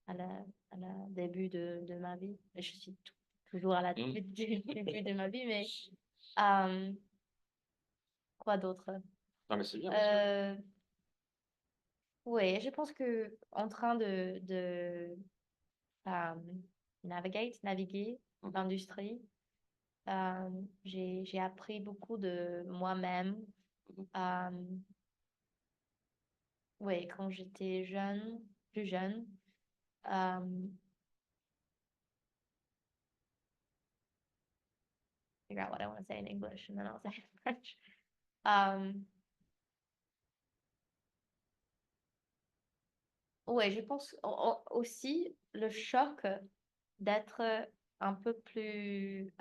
à la, à la début de ma vie. Et je suis toujours à la début de ma vie, mais euh, quoi d'autre? Non, mais c'est bien. Parce que... Oui, je pense que en train de euh, naviguer l'industrie, j'ai appris beaucoup de moi-même. Euh, oui, quand j'étais plus jeune. Euh, figure out what I want to say in English and then I'll say it in French. Oui, je pense aussi le choc d'être un peu plus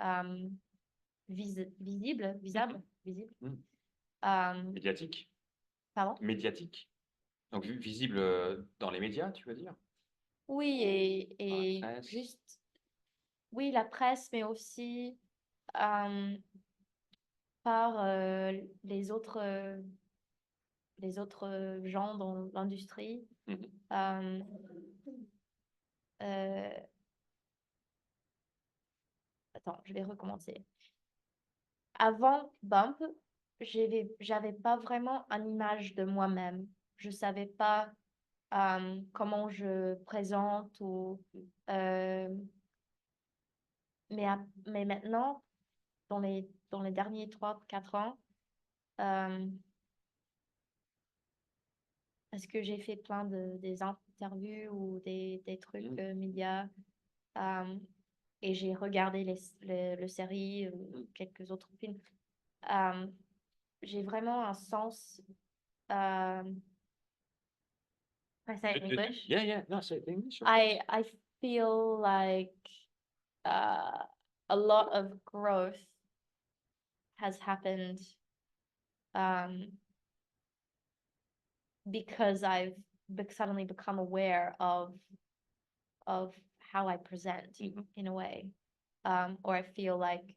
visible. Mhm. Euh, Médiatique. pardon? Médiatique. Donc visible dans les médias, tu veux dire? Oui, Dans la et presse. juste, oui, la presse, mais aussi euh, par les autres gens dans l'industrie. Mhm. Euh, euh, attends, je vais recommencer. Avant Bump, j'avais pas vraiment une image de moi-même. Je savais pas comment je présente euh, mais maintenant, dans les derniers 3 4 ans, euh, parce que j'ai fait plein des interviews ou des trucs Mhm. médias, euh, et j'ai regardé le série ou quelques autres films. Euh, j'ai vraiment un sens. Can I say it in English? Yeah, no, say it in English. I feel like a lot of growth has happened because I've suddenly become aware of how I present in a way. Or I feel like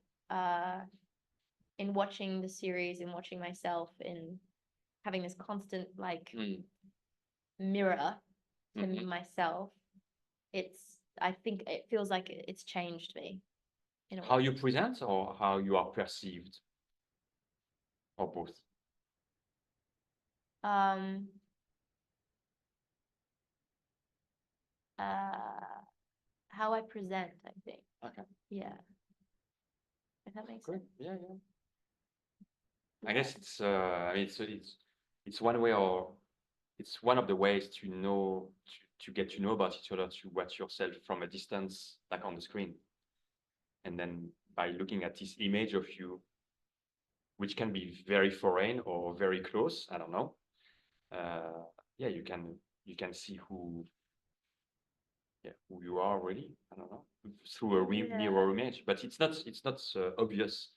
in watching the series, in watching myself, in having this constant like mirror to myself, I think it feels like it's changed me in a How way. you present or how you are perceived, or both? Um, how I present, I think. Okay. Yeah. If that makes Good. sense. Yeah. I guess it's I mean it's one way, or it's one of the ways to know to get to know about each other, to watch yourself from a distance, like on the screen, and then by looking at this image of you, which can be very foreign or very close, I don't know. Yeah, you can see who you are really. I don't know, through a mirror image, but it's not obvious.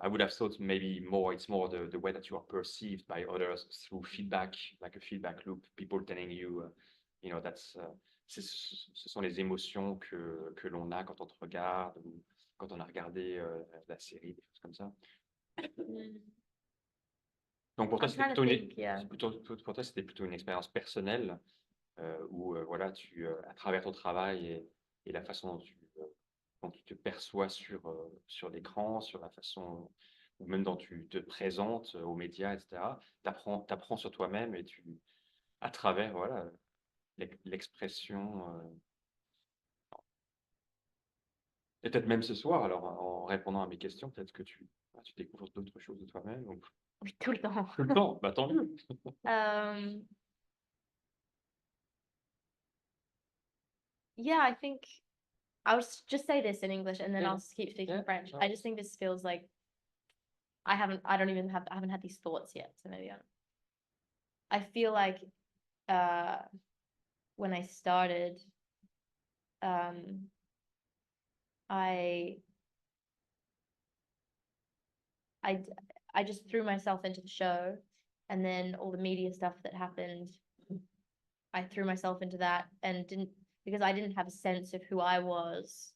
I would have thought maybe it's more the way that you are perceived by others through feedback, like a feedback loop, people telling you, that's, ce sont les émotions que l'on a quand on te regarde ou quand on a regardé la série, des choses comme ça. Donc pour toi, I'm c'était trying to plutôt think, yeah. pour toi, c'était plutôt une expérience personnelle où voilà, à travers ton travail et la façon dont tu te perçois sur l'écran, sur la façon ou même dont tu te présentes aux médias, etc. T'apprends sur toi-même et à travers voilà l'expression. Et peut-être même ce soir, alors en répondant à mes questions, peut-être que tu découvres d'autres choses de toi-même. Oui, tout le temps. Tout le temps, bah tant mieux. Yeah, I think I'll just say this in English and then Yeah. I'll keep speaking Yeah, French. no I just think this feels like I haven't had these thoughts yet, so maybe I feel like when I started, I just threw myself into the show, and then all the media stuff that happened, I threw myself into that and because I didn't have a sense of who I was,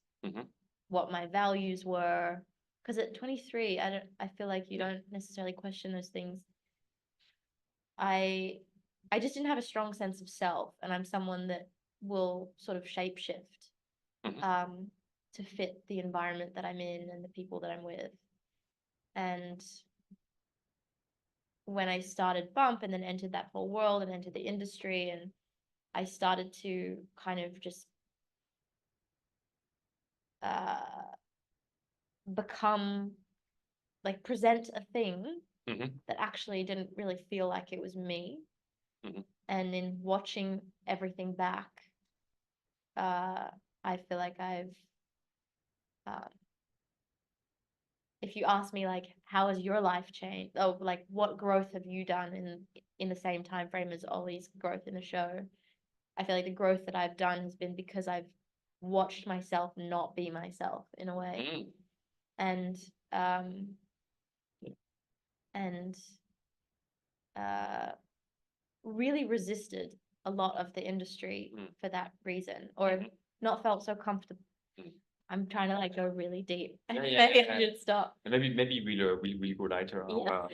what my values were. Because at 23, I feel like you don't necessarily question those things. I just didn't have a strong sense of self, and I'm someone that will sort of shapeshift to fit the environment that I'm in and the people that I'm with. And when I started Bump and then entered that whole world and entered the industry, and I started to kind of just become like present a thing that actually didn't really feel like it was me. And in watching everything back, I feel like I've if you ask me like how has your life changed, oh like what growth have you done in the same time frame as Ollie's growth in the show, I feel like the growth that I've done has been because I've watched myself not be myself in a way. And really resisted a lot of the industry for that reason, or not felt so comfortable. I'm trying to like go really deep. Maybe I should stop. Maybe we'll go lighter. Yeah.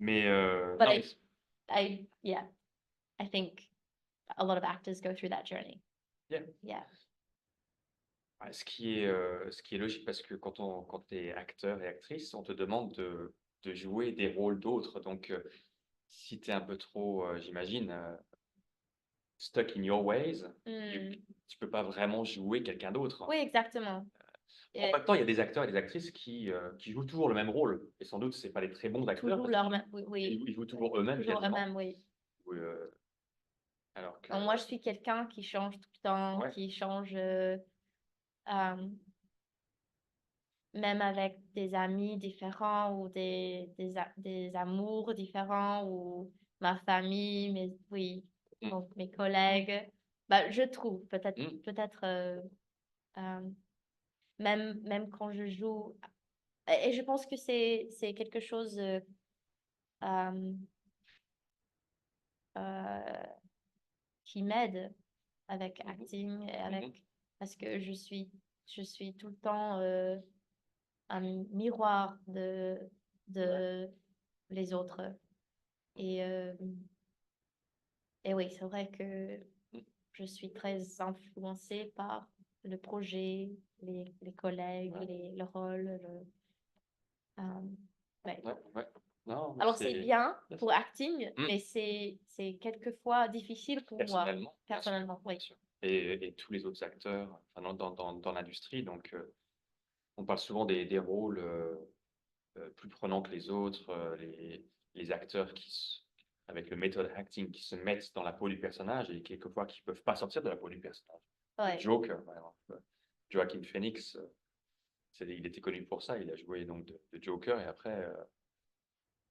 Mais But non, I think a lot of actors go through that journey. Yeah. Ce qui est logique, parce que quand tu es acteur et actrice, on te demande de jouer des rôles d'autres. Donc, si tu es un peu trop, j'imagine, stuck in your ways, tu peux pas vraiment jouer quelqu'un d'autre. Oui, exactement. En même temps, il y a des acteurs et des actrices qui jouent toujours le même rôle. Et sans doute, c'est pas des très bons acteurs. Toujours leur même, oui. Ils jouent toujours eux-mêmes. Toujours quasiment. eux-mêmes, oui. Alors que... Moi, je suis quelqu'un qui change tout le temps, qui change. même avec des amis différents ou des amours différents ou ma famille, oui, Mm. donc mes collègues. Bah, je trouve, Mm. peut-être euh, même quand je joue. Et je pense que c'est quelque chose euh, euh, qui m'aide avec Mhm. acting et Mhm. parce que je suis tout le temps un miroir de les autres. Et, euh, et oui, c'est vrai que Mm. je suis très influencée par le projet, les collègues, Ouais. le rôle. Euh, ouais. Ouais, ouais. Non, mais Alors c'est c'est bien pour acting, Mm. mais c'est quelquefois difficile pour moi, Personnellement, bien sûr, personnellement, bien oui. sûr. Et tous les autres acteurs enfin, dans l'industrie. Donc, on parle souvent des rôles plus prenants que les autres, les acteurs avec le method acting qui se mettent dans la peau du personnage et quelquefois qui ne peuvent pas sortir de la peau du personnage. Le Ouais. Joker, par exemple. Joaquin Phoenix, il était connu pour ça. Il a joué donc de Joker et après,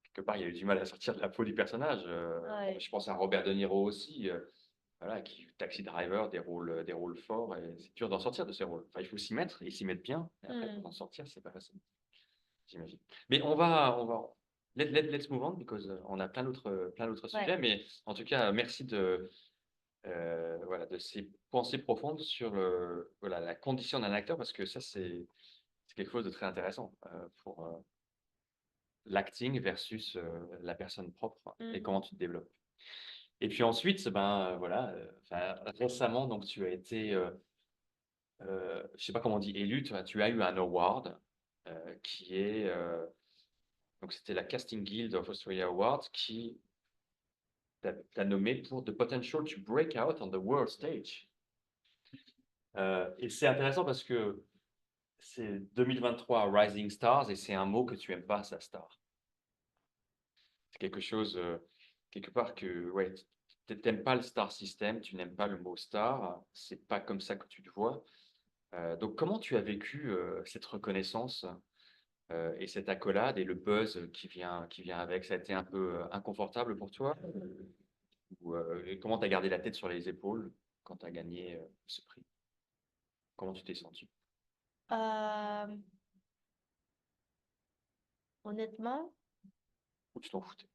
quelque part, il a eu du mal à sortir de la peau du personnage. Ouais. Je pense à Robert De Niro aussi. Voilà, Taxi Driver, des rôles forts, et c'est dur d'en sortir de ces rôles. Enfin, il faut s'y mettre, et s'y mettre bien, et après, pour Hmm. en sortir, c'est pas facile, j'imagine. Mais let's move on, because on a plein d'autres Ouais. sujets, mais en tout cas, merci voilà, de ces pensées profondes sur voilà, la condition d'un acteur, parce que ça, c'est quelque chose de très intéressant pour l'acting versus la personne propre, et Mhm. comment tu te développes. Et puis ensuite, ben voilà, enfin, récemment, donc tu as été, je sais pas comment on dit, élu, tu as eu un award qui est, donc c'était la Casting Guild of Australia Awards qui t'a nommé pour The Potential to Break Out on the World Stage. Et c'est intéressant parce que c'est 2023 Rising Stars et c'est un mot que tu aimes pas, ça, star. C'est quelque chose, quelque part que, ouais, t'aimes pas le star system, tu n'aimes pas le mot star, c'est pas comme ça que tu te vois. Donc, comment tu as vécu cette reconnaissance et cette accolade et le buzz qui vient avec? Ça a été un peu inconfortable pour toi? Et comment tu as gardé la tête sur les épaules quand tu as gagné ce prix? Comment tu t'es senti? Euh, honnêtement, Ou tu t'en foutais?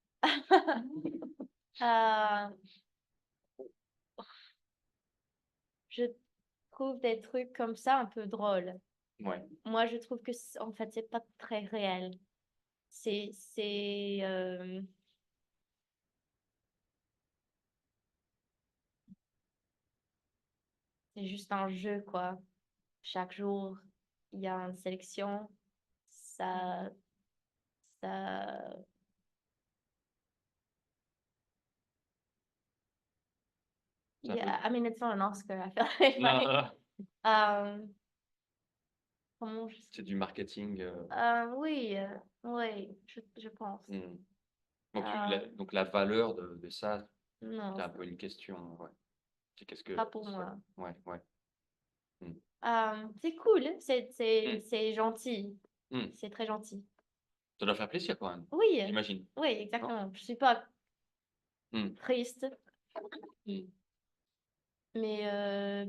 euh, je trouve des trucs comme ça un peu drôles. Ouais, Moi, je trouve que en fait, c'est pas très réel. C'est c'est juste un jeu, quoi. Chaque jour, il y a une sélection. Ça, ça, c'est un peu. yeah, I mean, it's not an Oscar, I feel like, Non, right? Um, comment c'est du marketing. oui, oui, je pense. Hmm. Donc, Euh, donc, la valeur de ça, non, c'est un peu une question. Ouais. C'est qu'est-ce que pas pour ça. moi. Ouais, ouais. Hmm. C'est cool, Hmm. c'est gentil, Hmm. c'est très gentil. Ça doit faire plaisir quand même, Oui, j'imagine. oui, Non? exactement. Je suis pas Hmm. triste, Hmm. mais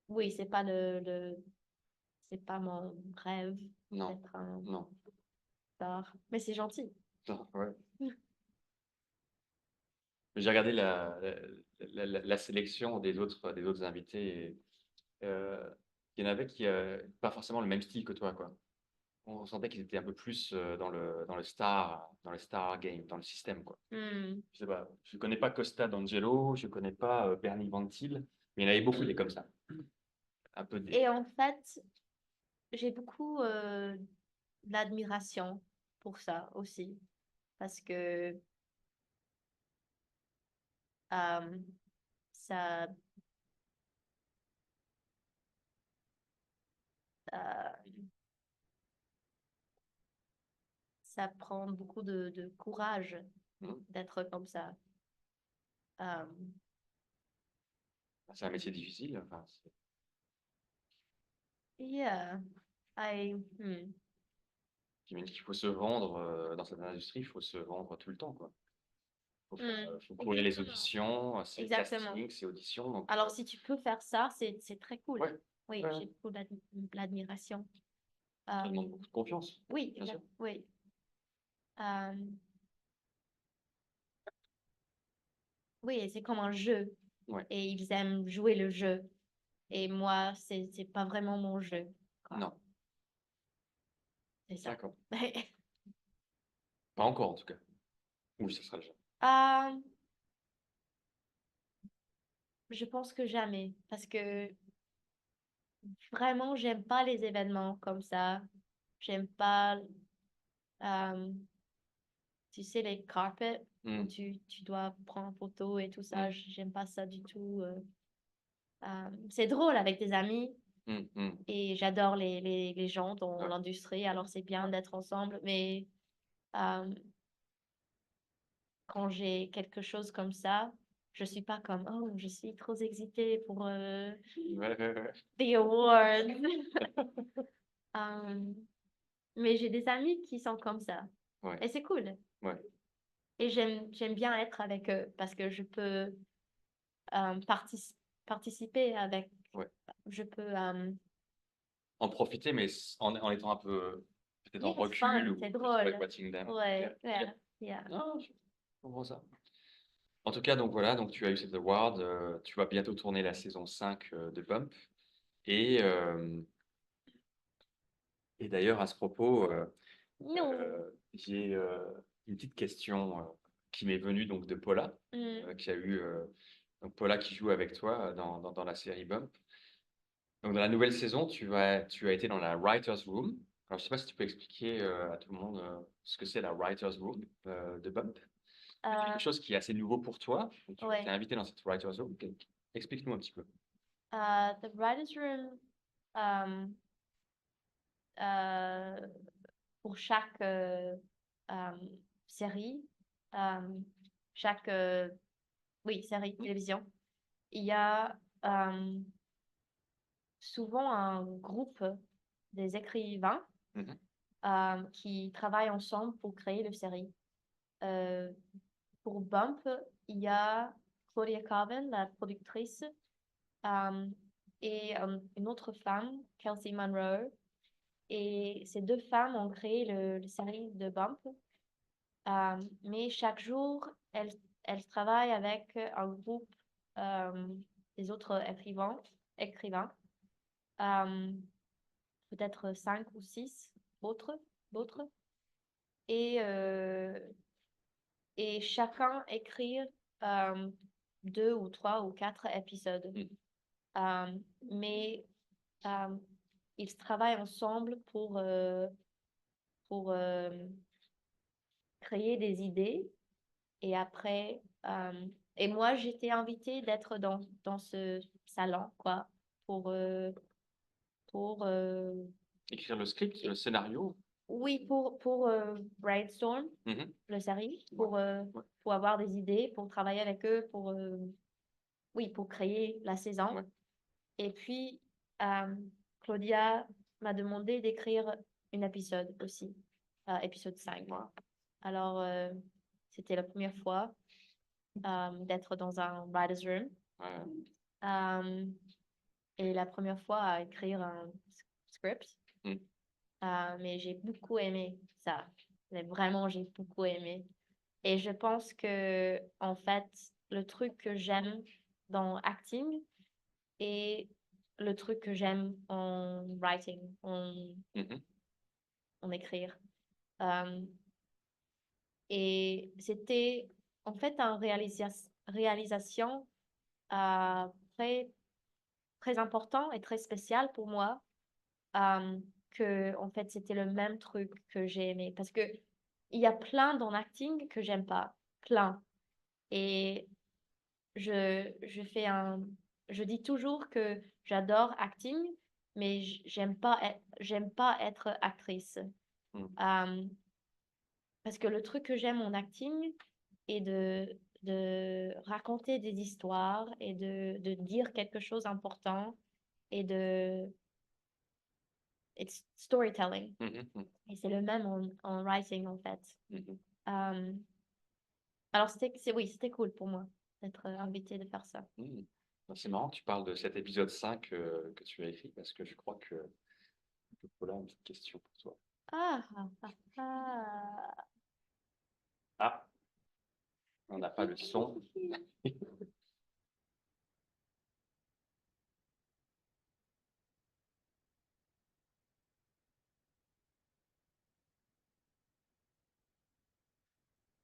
oui, c'est pas mon rêve Non, d'être un non. star. Mais c'est gentil. Non, ouais. J'ai regardé la sélection des autres invités. Et, il y en avait qui pas forcément le même style que toi, quoi. On sentait qu'ils étaient un peu plus dans le star game, dans le système, quoi. Hmm. Je sais pas, je connais pas Costa D'Angelo, je connais pas Bernie Bantil, mais il y en avait beaucoup des comme ça. Un peu Et des. en fait, j'ai beaucoup d'admiration pour ça aussi, parce que euh, ça, euh, ça prend beaucoup de courage Hmm. d'être comme ça. Euh, C'est un métier difficile. Enfin, yeah. J'imagine qu'il faut se vendre dans cette industrie, il faut se vendre tout le temps, quoi. Faut courir les Exactement. auditions, c'est Exactement. casting, c'est audition. Donc, Alors, si tu peux faire ça, c'est très cool. ouais, Oui, ouais, j'ai beaucoup d'admiration. ça Euh, demande beaucoup de confiance, oui, bien sûr. oui. Euh, oui, et c'est comme un jeu. Ouais. Et ils aiment jouer le jeu. Et moi, c'est pas vraiment mon jeu, quoi. Non, C'est ça. d'accord. Pas encore, en tout cas. Oui, ce sera le jeu. Euh, je pense que jamais. Parce que vraiment, j'aime pas les événements comme ça. J'aime pas, euh, tu sais, les carpets où Mm, tu dois prendre en photo et tout ça. mm, J'aime pas ça du tout. C'est drôle avec des amis mm, mm. et j'adore les gens dans Ouais. l'industrie. Alors, c'est bien d'être ensemble. Mais euh, quand j'ai quelque chose comme ça, je suis pas comme, oh, je suis trop excitée pour Ouais, ouais, ouais. the awards. Euh, mais j'ai des amis qui sont comme ça. Ouais, Et c'est cool. ouais. Et j'aime bien être avec eux parce que je peux participer avec, Ouais. je peux, En profiter, mais en étant un peu peut-être en yeah, it's recul fun, ou c'est just like drôle. watching them. Ouais, Yeah. yeah, yeah. Non, je comprends ça. En tout cas, donc voilà, donc tu as eu cet award, tu vas bientôt tourner la saison 5 de Bump. Et, euh, et d'ailleurs, à ce propos, Non. j'ai une petite question qui m'est venue donc de Paula, Mm. qui a eu donc Paula qui joue avec toi dans la série Bump. Donc dans la nouvelle saison, tu as été dans la writer's room. Alors je sais pas si tu peux expliquer à tout le monde ce que c'est la writer's room de Bump. C'est Euh, quelque chose qui est assez nouveau pour toi. Donc, tu as été ouais. invité dans cette writer's room. Explique-nous un petit peu. The writer's room, um, euh, pour chaque euh, série, euh, chaque oui, série télévision, il y a souvent un groupe des écrivains Mhm. qui travaillent ensemble pour créer le série. Euh, pour Bump, il y a Claudia Carvin, la productrice, euh, et une autre femme, Kelsey Monroe. Et ces deux femmes ont créé le série de Bump. Mais chaque jour, elles travaillent avec un groupe euh, des autres écrivains, euh, peut-être 5 ou 6 d'autres. Et, euh, et chacun écrit euh, 2 ou 3 ou 4 épisodes. Mhm. Euh, mais euh, ils travaillent ensemble pour créer des idées. Et après, et moi, j'étais invitée d'être dans ce salon, quoi, pour, euh, pour Écrire le script, le et- scénario. oui, pour brainstorm, Mhm. le série, Ouais. Ouais. pour avoir des idées, pour travailler avec eux, oui, pour créer la saison. Ouais. Et puis, Claudia m'a demandé d'écrire un épisode aussi, épisode 5. Voilà. Alors, c'était la première fois d'être dans un writer's room. Ouais. Euh, et la première fois à écrire un script. Mhm. Mais j'ai beaucoup aimé ça. Mais vraiment, j'ai beaucoup aimé. Et je pense que, en fait, le truc que j'aime dans acting est le truc que j'aime en writing, Mhm. en écrire. Euh, et c'était, en fait, une réalisation euh, très, très important et très spécial pour moi. Que en fait c'était le même truc que j'ai aimé parce que il y a plein dans l'acting que j'aime pas, plein. Et je dis toujours que j'adore acting, mais j'aime pas être actrice. Mhm. Euh, Parce que le truc que j'aime en acting est de raconter des histoires et de dire quelque chose d'important et it's storytelling. Mhm, Et c'est le même en writing, en fait. mhm. Alors, oui, c'était cool pour moi d'être invitée de faire ça. Mhm. C'est marrant que tu parles de cet épisode 5 que tu as écrit parce que je crois que Paula a une petite question pour toi. Ah, ah, ah, ah. Ah, on n'a pas le son.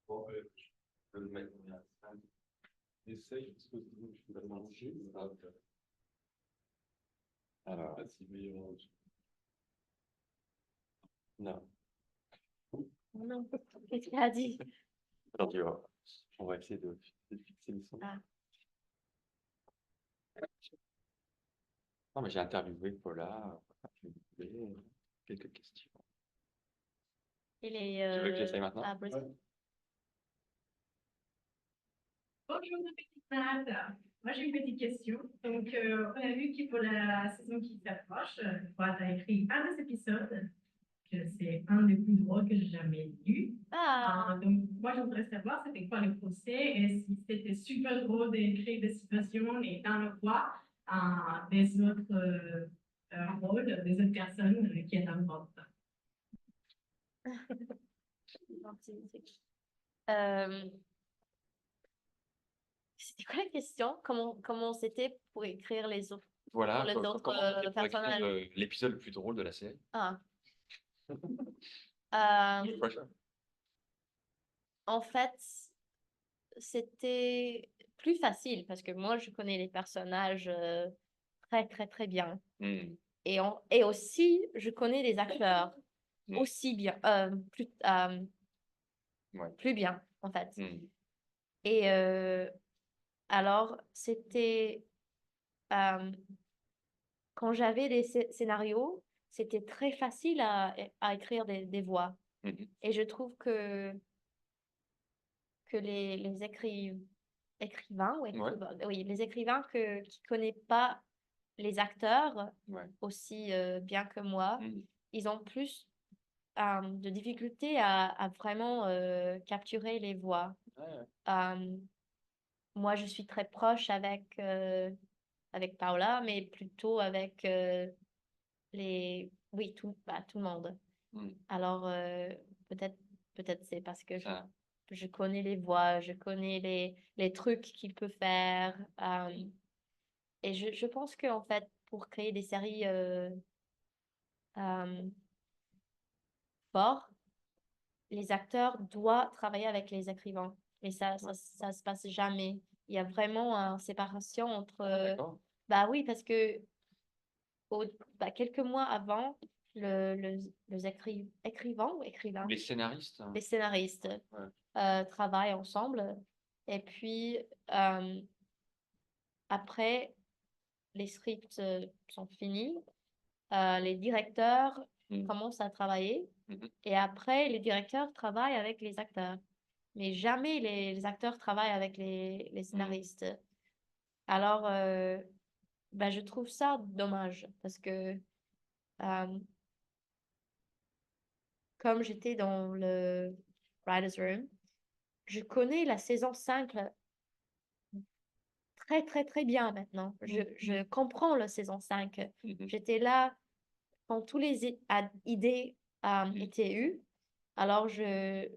Bon, je peux le mettre en salle. Essaye, parce que tu vas manger. Alors, Ah, c'est meilleur. non. Non, qu'est-ce qu'il a dit? Attends, on va essayer de fixer le son. Ah. Non, mais j'ai interviewé Paula. Je lui ai posé quelques questions. Il est Tu veux que j'essaye maintenant? à Brisbane. Bonjour, ma petite malade. Moi, j'ai une petite question. Donc, on a vu que pour la saison qui s'approche, tu as écrit un des épisodes, que c'est un des plus drôles que j'ai jamais lu. Ah, Donc, moi, je voudrais savoir, c'était quoi le procès et si c'était super drôle d'écrire des situations et dans le quoi des autres rôles, des autres personnes qui étaient dans le rôle. Euh, c'était quoi la question? Comment c'était pour écrire les autres, Voilà, pour les autres comment on fait pour écrire personnages? l'épisode le plus drôle de la série? Ah. Pressure. En fait, c'était plus facile parce que moi, je connais les personnages très, très, très bien. Hmm. Et aussi, je connais les acteurs Mm. aussi bien, Ouais. plus bien, en fait. Hmm. Et alors, c'était quand j'avais des scénarios, c'était très facile à écrire des voix. Mhm. Et je trouve que les écrivains, ou Ouais. oui, les écrivains qui connaissent pas les acteurs Ouais. aussi bien que moi, Hmm. ils ont plus de difficultés à vraiment capturer les voix. Ouais, ouais. Moi, je suis très proche avec Paula, mais plutôt avec oui, tout le monde. Hmm. Alors, peut-être c'est parce que Ça, je connais les voix, je connais les trucs qu'il peut faire. Et je pense qu'en fait, pour créer des séries euh, fortes, les acteurs doivent travailler avec les écrivains. Mais ça se passe jamais. Il y a vraiment une séparation entre... d'accord. bah oui, parce que quelques mois avant, les écrivains ou écrivains, Les scénaristes. les scénaristes Ouais. travaillent ensemble. Et puis, après, les scripts sont finis. Les directeurs Hmm. commencent à travailler. Mhm. Et après, les directeurs travaillent avec les acteurs. Mais jamais les acteurs travaillent avec les scénaristes. Alors, je trouve ça dommage parce que comme j'étais dans le writer's room, je connais la saison 5 là, très, très, très bien maintenant. Je comprends la saison 5. Mhm. J'étais là quand tous les idées étaient eues. Alors, je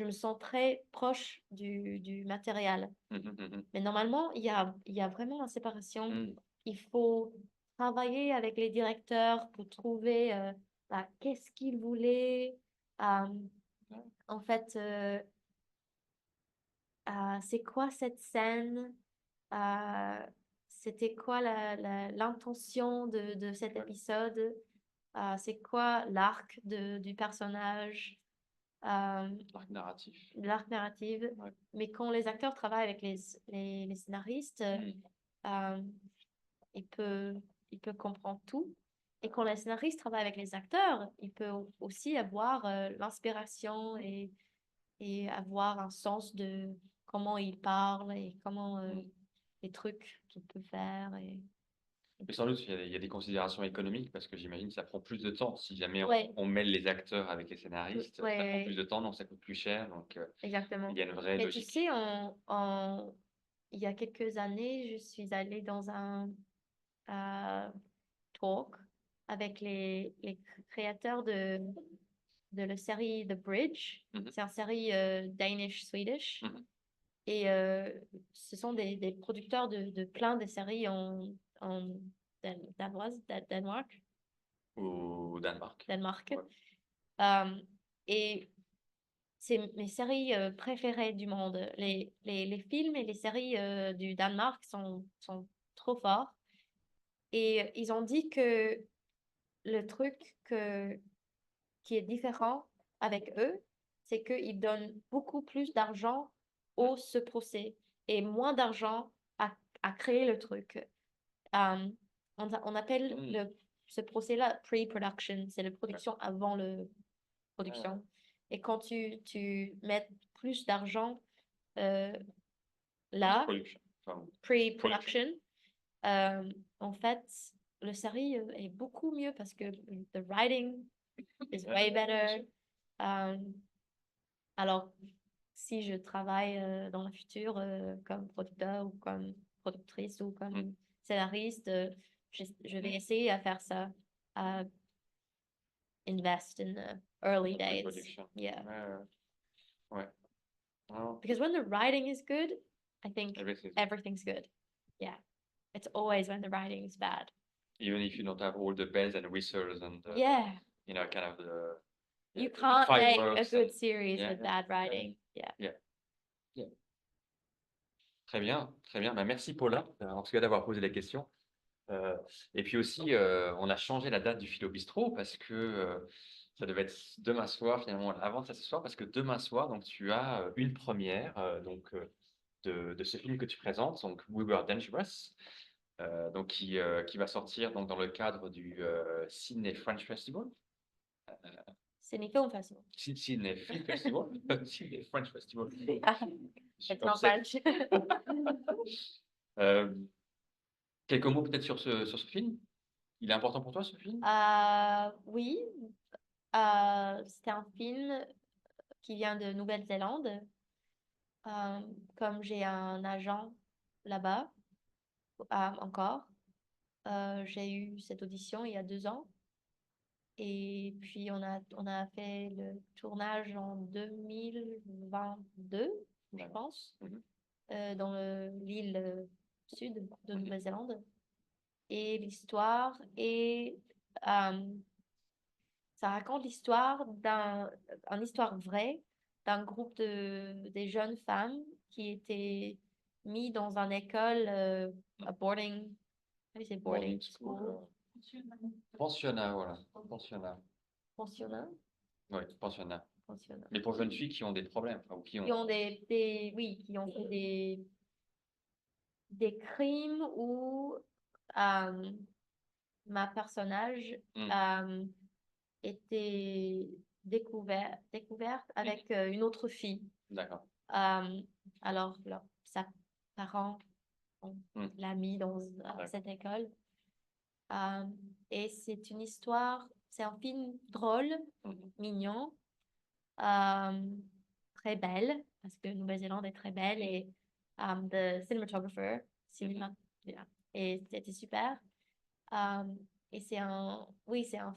me sens très proche du matériel. Mhm. Mhm. Mais normalement, il y a vraiment une séparation. Hmm. Il faut travailler avec les directeurs pour trouver qu'est-ce qu'ils voulaient. Euh, en fait, c'est quoi cette scène? Euh, C'était quoi l'intention de cet épisode? C'est quoi l'arc du personnage? L'arc narratif. L'arc narratif. Ouais. Mais quand les acteurs travaillent avec les scénaristes, Hmm. euh, il peut, il peut comprendre tout. Et quand les scénaristes travaillent avec les acteurs, il peut aussi avoir l'inspiration et avoir un sens de comment il parle et comment Hmm. les trucs qu'il peut faire. Mais sans doute, il y a des considérations économiques parce que j'imagine que ça prend plus de temps. Si jamais Ouais, on mêle les acteurs avec les scénaristes, ça prend plus ouais, de temps, donc ça coûte plus cher. Donc, exactement. il y a une vraie Mais tu logique. sais, il y a quelques années, je suis allée dans un talk avec les créateurs de la série The Bridge. Mhm. C'est une série Danish-Swedish. Mhm. Et ce sont des producteurs de plein de séries en danoise, Danemark. Au Danemark. Danemark. Ouais. Et c'est mes séries préférées du monde. Les films et les séries du Danemark sont trop forts. Et ils ont dit que le truc qui est différent avec eux, c'est qu'ils donnent beaucoup plus d'argent au ce procès et moins d'argent à créer le truc. On appelle ce procès-là pre-production. C'est la production avant le production. Et quand tu mets plus d'argent euh, là, Production. Enfin, pre-production, en fait, le série est beaucoup mieux parce que the writing is way better. Alors, si je travaille dans le futur comme producteur ou comme productrice ou comme scénariste, je vais essayer à faire ça, à invest in the early days. production. Yeah. Ouais. Oh, Because when the writing is good, I think everything. everything's good. Yeah. It's always when the writing is bad. Even if you don't have all the bells and whistles and Yeah. kind of the You can't make a fireworks good and- series Yeah. with bad writing. Yeah. Très bien, très bien. Bah, merci Paula, en tout cas d'avoir posé la question. Et puis aussi, on a changé la date du Philo Bistrot parce que ça devait être demain soir, finalement, avant ça ce soir, parce que demain soir, donc, tu as une première de ce film que tu présentes, donc We Were Dangerous, donc, qui va sortir donc, dans le cadre du Sydney French Festival. C'est une film festival. Sydney Film Festival, Sydney French Festival. It's not French. Euh, quelques mots peut-être sur ce film. Il est important pour toi ce film? Oui, c'était un film qui vient de Nouvelle-Zélande. Comme j'ai un agent là-bas, encore, j'ai eu cette audition il y a 2 ans. Et puis, on a fait le tournage en 2022, je D'accord. pense, Mhm. dans l'île sud de Nouvelle-Zélande. Et l'histoire est... ça raconte l'histoire une histoire vraie d'un groupe des jeunes femmes qui étaient mis dans une école, a boarding, c'est boarding school, Pensionnat, voilà. Pensionnat. pensionnat, Oui, pensionnat. pensionnat. Mais pour jeunes filles qui ont des problèmes, enfin, ou qui Qui ont. ont oui, qui ont fait des crimes où ma personnage était découverte avec une autre fille. D'accord. Alors, sa parents l'a mis dans cette école. Et c'est une histoire, c'est un film drôle, mignon, très belle, parce que Nouvelle-Zélande est très belle et the cinematographer, yeah, et c'était super. Et c'est un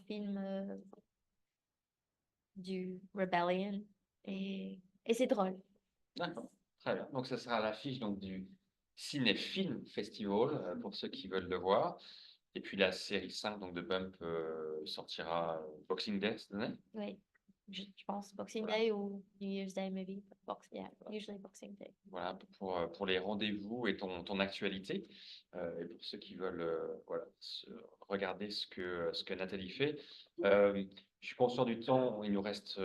film du Rebellion et c'est drôle. D'accord. Très bien. Donc, ça sera à l'affiche donc, du Cinéfilm Festival pour ceux qui veulent le voir. Et puis la série 5 donc, de Bump sortira Boxing Day cette année. Oui, je pense Boxing Voilà. Day ou New Year's Day, maybe. Yeah, usually Boxing Day. Voilà, pour les rendez-vous et ton actualité. Et pour ceux qui veulent voilà, regarder ce que Nathalie fait. Je suis conscient du temps, il nous reste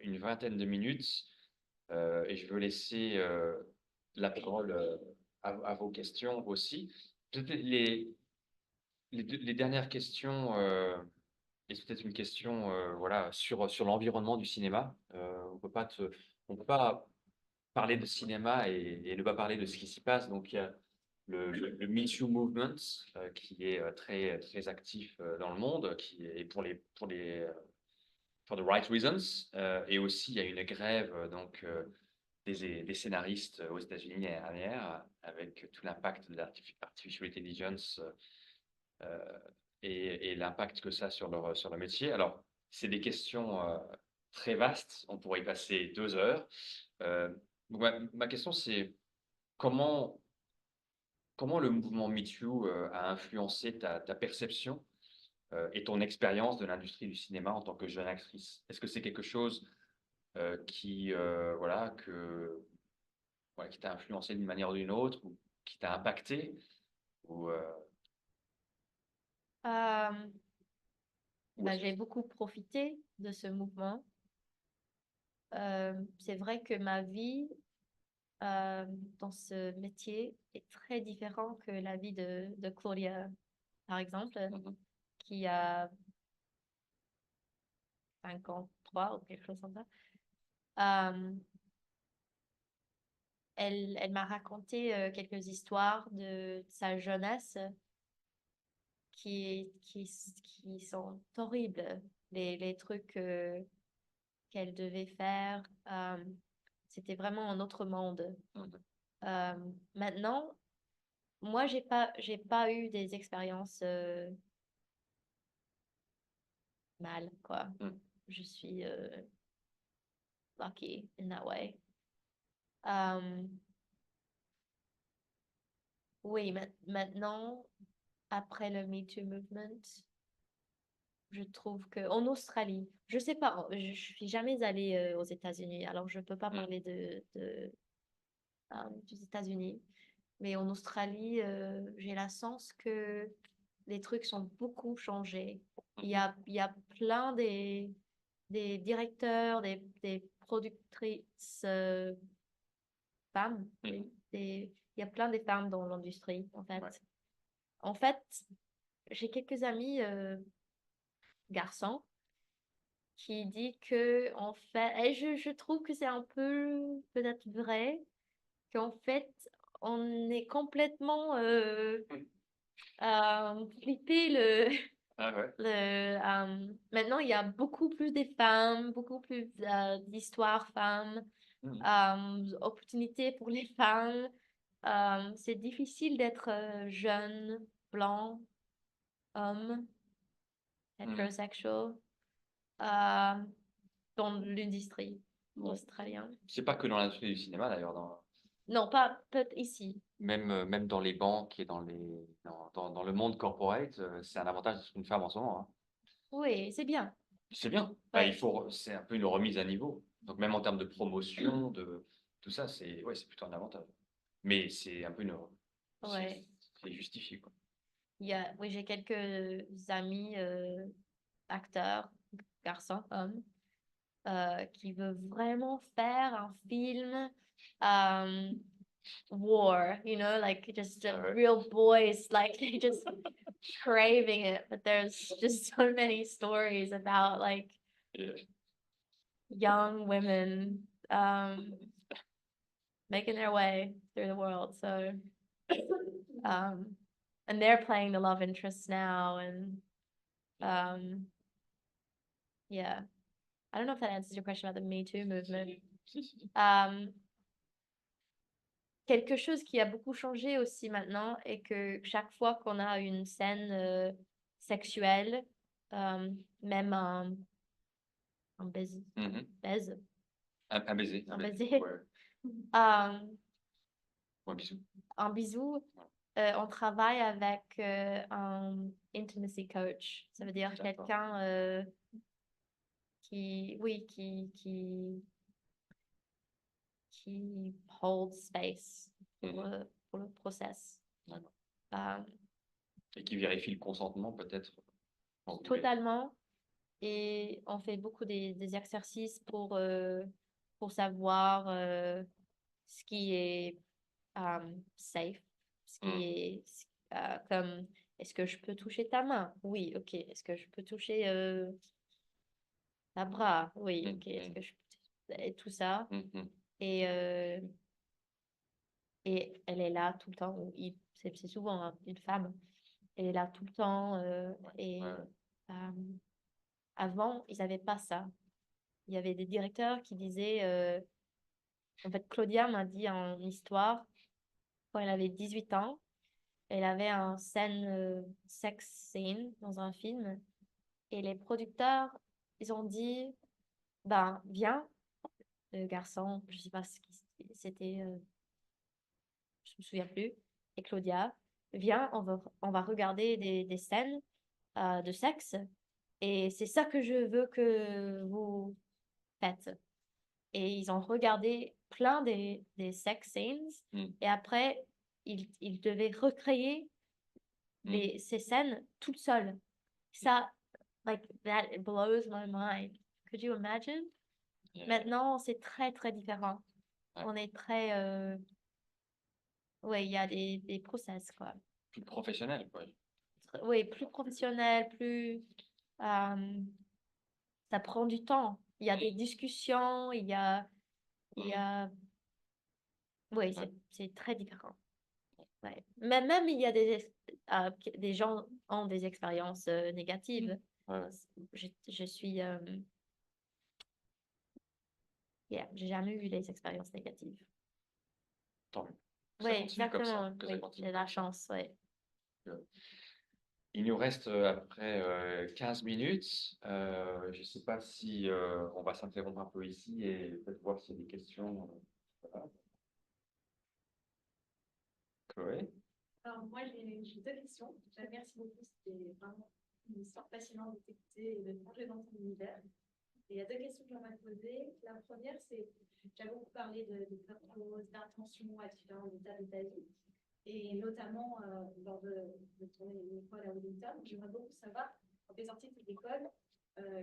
une vingtaine de minutes. Et je veux laisser la parole à vos questions aussi. Peut-être les dernières questions, et c'est peut-être une question voilà, sur l'environnement du cinéma. On peut pas parler de cinéma et ne pas parler de ce qui s'y passe. Donc, il y a le Me Too Movement, qui est très, très actif dans le monde, qui est for the right reasons. Et aussi, il y a une grève des scénaristes aux États-Unis l'année dernière, avec tout l'impact de l'artificial intelligence et l'impact que ça a sur leur métier. Alors, c'est des questions très vastes, on pourrait y passer 2 heures. Donc ma question, c'est comment le mouvement MeToo a influencé ta perception et ton expérience de l'industrie du cinéma en tant que jeune actrice? Est-ce que c'est quelque chose qui t'a influencé d'une manière ou d'une autre, ou qui t'a impacté, ou Euh, est-ce que j'ai beaucoup profité de ce mouvement. C'est vrai que ma vie euh, dans ce métier est très différente que la vie de Claudia, par exemple, Mhm. qui a 53 ou quelque chose comme ça. Euh, elle m'a raconté quelques histoires de sa jeunesse qui sont horribles. Les trucs qu'elle devait faire, c'était vraiment un autre monde. Mhm. Maintenant, moi, j'ai pas eu des expériences mal, quoi. Mhm. Je suis lucky in that way. Euh, oui, maintenant, après le Me Too movement, je trouve que en Australie, je sais pas, je suis jamais allée aux États-Unis, alors je peux pas Mhm. parler des États-Unis, mais en Australie, j'ai la sens que les trucs sont beaucoup changés. Il y a plein des directeurs, des productrices femmes, Mhm. il y a plein de femmes dans l'industrie, en fait. Ouais. En fait, j'ai quelques amis garçons qui dit que en fait, et je trouve que c'est un peu peut-être vrai, qu'en fait, on est complètement flippé Ah ouais. maintenant il y a beaucoup plus de femmes, beaucoup plus d'histoires femmes, Mhm. opportunités pour les femmes. C'est difficile d'être jeune, blanc, homme, Mhm. heterosexual. euh, dans l'industrie Ouais. australienne. C'est pas que dans l'industrie du cinéma d'ailleurs, Non, pas peut-être ici. même dans les banques et dans le monde corporate, c'est un avantage d'être une femme en ce moment, hein. Oui, c'est bien. C'est bien. Bah, Ouais, c'est un peu une remise à niveau. Donc même en termes de promotion, de tout ça, c'est plutôt un avantage. Mais c'est un peu ouais. c'est justifié, quoi. Oui, j'ai quelques amis acteurs, garçons, hommes, qui veulent vraiment faire un film war, like just Ah ouais. real boys, like they just craving it. But there's just so many stories about like Et, young women making their way through the world. So, um, and they're playing the love interests now, and um, yeah, I don't know if that answers your question about the Me Too movement. Um, Quelque chose qui a beaucoup changé aussi maintenant est que chaque fois qu'on a une scène sexuelle, même un baiser, Mhm. baise, Un baiser. un baiser, Ouais. euh, Ouais, bisous. un bisou, on travaille avec un intimacy coach. Ça veut dire D'accord. quelqu'un oui, qui hold space Mhm. pour le process. D'accord. Euh, Et qui vérifie le consentement, peut-être. En tout cas. Totalement. Et on fait beaucoup des exercices pour savoir ce qui est safe, ce qui Mhm. est comme est-ce que je peux toucher ta main? Oui, ok. Est-ce que je peux toucher ta bras? Oui, ok. Est-ce Mhm. que je peux... Et tout ça. Mhm. Et Et elle est là tout le temps. C'est souvent une femme. Elle est là tout le temps. Et Ouais. euh, avant, ils n'avaient pas ça. Il y avait des directeurs qui disaient, en fait, Claudia m'a dit en histoire, quand elle avait 18 ans, elle avait un sex scene dans un film. Et les producteurs, ils ont dit, ben, viens, le garçon, je sais pas ce qui c'était, je me souviens plus, et Claudia, viens, on va regarder des scènes de sexe, et c'est ça que je veux que vous faites. Et ils ont regardé plein des sex scenes, Mm. et après, ils devaient recréer ces scènes toutes seules. Ça, like, that blows my mind. Could you imagine? Yeah. Maintenant, c'est très, très différent. Ouais. On est très... ouais, il y a des process, quoi. Plus professionnel, quoi. Oui, plus professionnel, plus... euh, ça prend du temps. Il y a des discussions, il y a... Oui, c'est très différent. Ouais. Mais même, il y a des gens ont des expériences négatives. Ouais. Je suis... yeah, j'ai jamais eu des expériences négatives. Tant mieux. Que Oui, ça continue comme ça. exactement. Que ça Oui, continue j'ai la comme ça. chance, oui. Il nous reste à peu près 15 minutes. Je ne sais pas si on va s'interrompre un peu ici et peut-être voir s'il y a des questions. Voilà. Chloé? Alors, moi, j'ai deux questions. Merci beaucoup. C'était vraiment une histoire passionnante de t'écouter et de plonger dans ton univers. Et il y a deux questions que j'aimerais te poser. La première, c'est, tu as beaucoup parlé de purpose, d'intention à différents états de ta vie. Et notamment, lors de ton école à Wellington, j'aimerais beaucoup savoir, quand tu es sortie de cette école,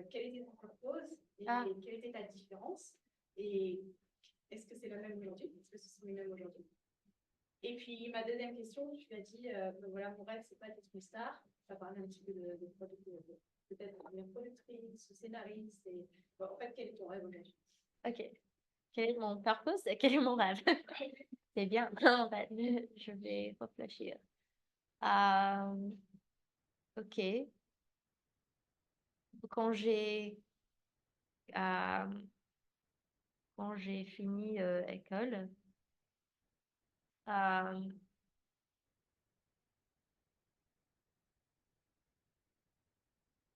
quelle était ton purpose et quelle était ta différence. Et est-ce que c'est la même aujourd'hui? Est-ce que ce sont les mêmes aujourd'hui? Et puis, ma deuxième question, tu as dit, ben voilà, mon rêve, c'est pas d'être une star. Ça parlait un petit peu de peut-être devenir productrice ou scénariste. Et, bon, en fait, quel est ton rêve aujourd'hui? Ok. Quel est mon purpose et quel est mon rêve? C'est bien. En fait, je vais réfléchir. Ok. Quand j'ai euh, quand j'ai fini école, euh,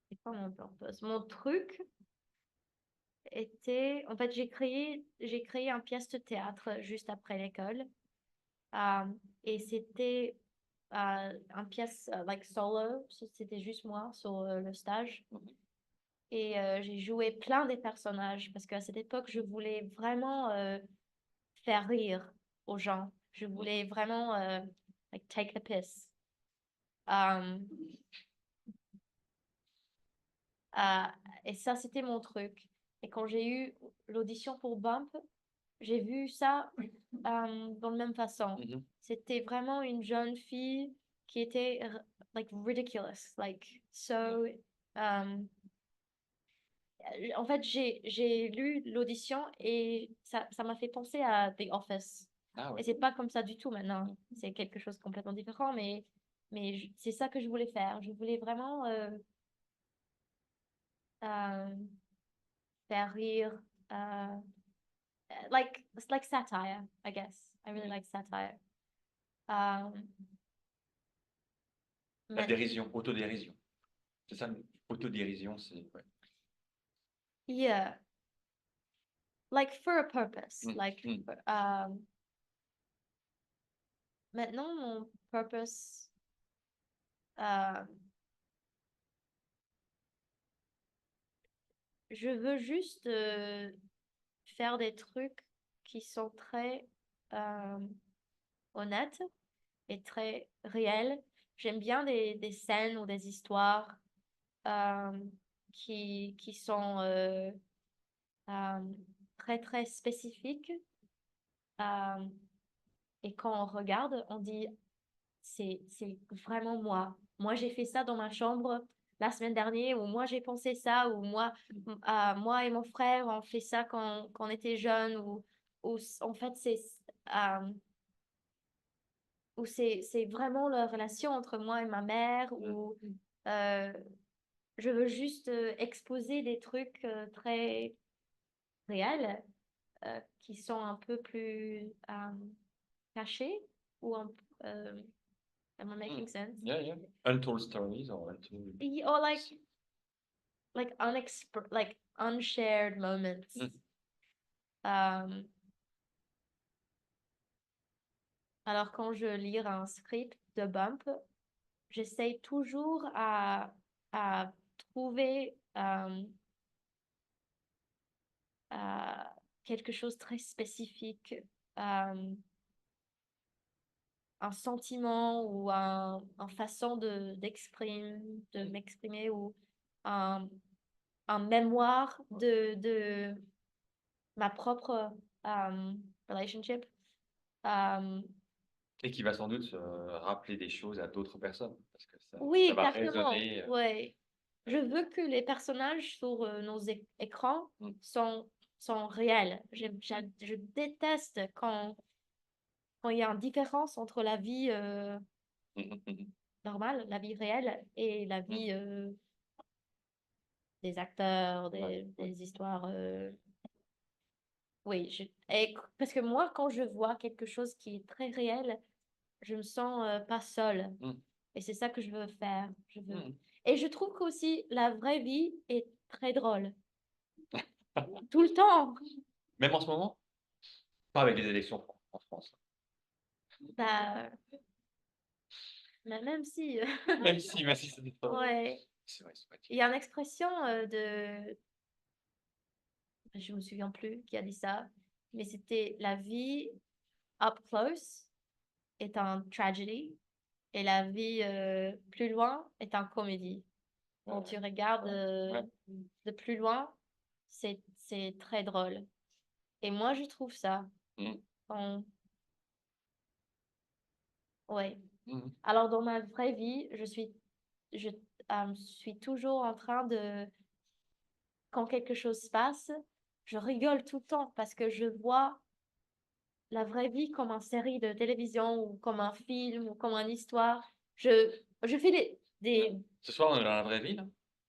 c'est quoi mon purpose? Mon truc était, en fait, j'ai créé un pièce de théâtre juste après l'école. Euh, et c'était un pièce like solo, c'était juste moi sur le stage. Et j'ai joué plein des personnages parce qu'à cette époque, je voulais vraiment faire rire aux gens. Je voulais vraiment like take the piss. Euh, euh, et ça, c'était mon truc. Et quand j'ai eu l'audition pour Bump, j'ai vu ça dans la même façon. Mhm. C'était vraiment une jeune fille qui était like ridiculous, like so. En fait, j'ai lu l'audition et ça m'a fait penser à The Office. Ah Et ouais. c'est pas comme ça du tout maintenant. C'est quelque chose de complètement différent, mais c'est ça que je voulais faire. Je voulais vraiment euh, faire rire. euh, it's like satire, I guess. I really like satire. Euh, La mais, dérision, autodérision. C'est ça, autodérision, c'est. Ouais. yeah, like for a purpose. Mm. Like, Mm. maintenant, mon purpose, euh, je veux juste faire des trucs qui sont très honnêtes et très réels. J'aime bien des scènes ou des histoires euh, qui sont euh, très, très spécifiques. Euh, et quand on regarde, on dit, c'est vraiment moi. Moi, j'ai fait ça dans ma chambre la semaine dernière, ou moi, j'ai pensé ça, ou moi et mon frère, on fait ça quand on était jeunes, ou en fait, euh, où c'est vraiment la relation entre moi et ma mère, où je veux juste exposer des trucs très réels qui sont un peu plus cachés ou am I making sense? Yeah. Untold stories or untold. Or like like unshared moments. Um, alors quand je lis un script de Bump, j'essaye toujours à trouver quelque chose de très spécifique, un sentiment ou une façon de m'exprimer ou un mémoire de ma propre relationship. Et qui va sans doute rappeler des choses à d'autres personnes. Parce que ça Oui, va exactement. résonner. Ouais. Je veux que les personnages sur nos écrans sont réels. Je déteste quand il y a une différence entre la vie normale, la vie réelle, et la vie des acteurs, des histoires. Oui, parce que moi, quand je vois quelque chose qui est très réel, je me sens pas seule. Et c'est ça que je veux faire. Et je trouve qu'aussi la vraie vie est très drôle. Tout le temps. Même en ce moment? Pas avec les élections en France. Bah, mais même si. Même si c'est pas. Ouais. C'est vrai, c'est pas Il y a une expression je me souviens plus qui a dit ça, mais c'était la vie up close est un tragedy et la vie plus loin est un comédie. Quand tu regardes de plus loin, c'est très drôle. Et moi, je trouve ça. Quand- Ouais. Alors, dans ma vraie vie, je suis toujours en train de... Quand quelque chose se passe, je rigole tout le temps parce que je vois la vraie vie comme une série de télévision ou comme un film ou comme une histoire. Je fais des... Ce soir, on est dans la vraie vie, là?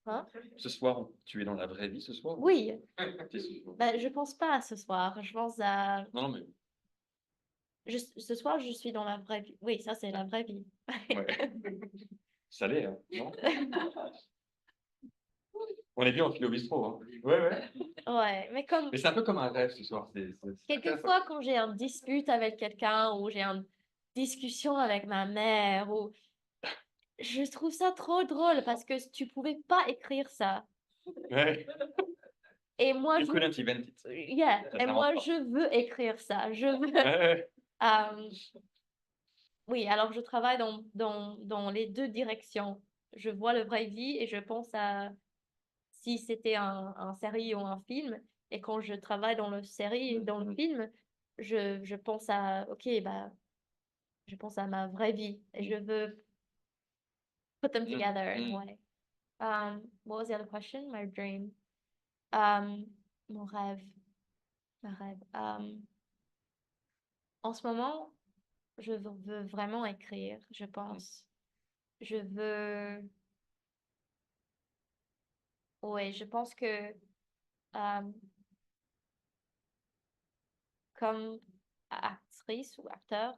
Hein? Ce soir, tu es dans la vraie vie ce soir? Oui, T'es sûr? ben, je pense pas à ce soir. Je pense à... Non, mais. Ce soir, je suis dans la vraie vie. Oui, ça, c'est la vraie vie. Ouais. Ça l'est, hein, non? On est bien en philo bistrot, hein? Ouais. Ouais, mais comme... Mais c'est un peu comme un rêve ce soir. Quelquefois, quand j'ai un dispute avec quelqu'un ou j'ai une discussion avec ma mère, ou je trouve ça trop drôle parce que tu pouvais pas écrire ça. Ouais. Et moi, You couldn't invent it. Yeah. Ça Et s'invente moi, pas. je veux écrire ça. Je veux. Ouais. Oui, alors je travaille dans les deux directions. Je vois le vraie vie et je pense à si c'était un série ou un film. Et quand je travaille dans le série, dans le film, je pense à, ok, bah, je pense à ma vraie vie et je veux put them together in a way. What was the other question? My dream. Mon rêve. Ma rêve. En ce moment, je veux vraiment écrire, je pense. Je veux... Oui, je pense que comme actrice ou acteur,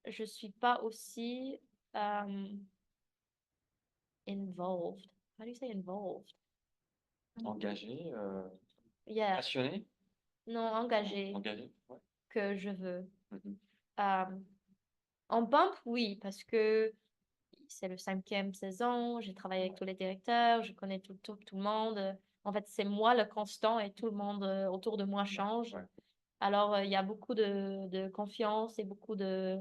je suis pas aussi involved. How do you say involved? Engagé, Yeah. passionné, Non, engagée engagé. Ouais. que je veux. En Bump, oui, parce que c'est le 5e saison, j'ai travaillé avec tous les directeurs, je connais tout le monde. En fait, c'est moi le constant et tout le monde autour de moi change. Ouais. Alors, il y a beaucoup de confiance et beaucoup de...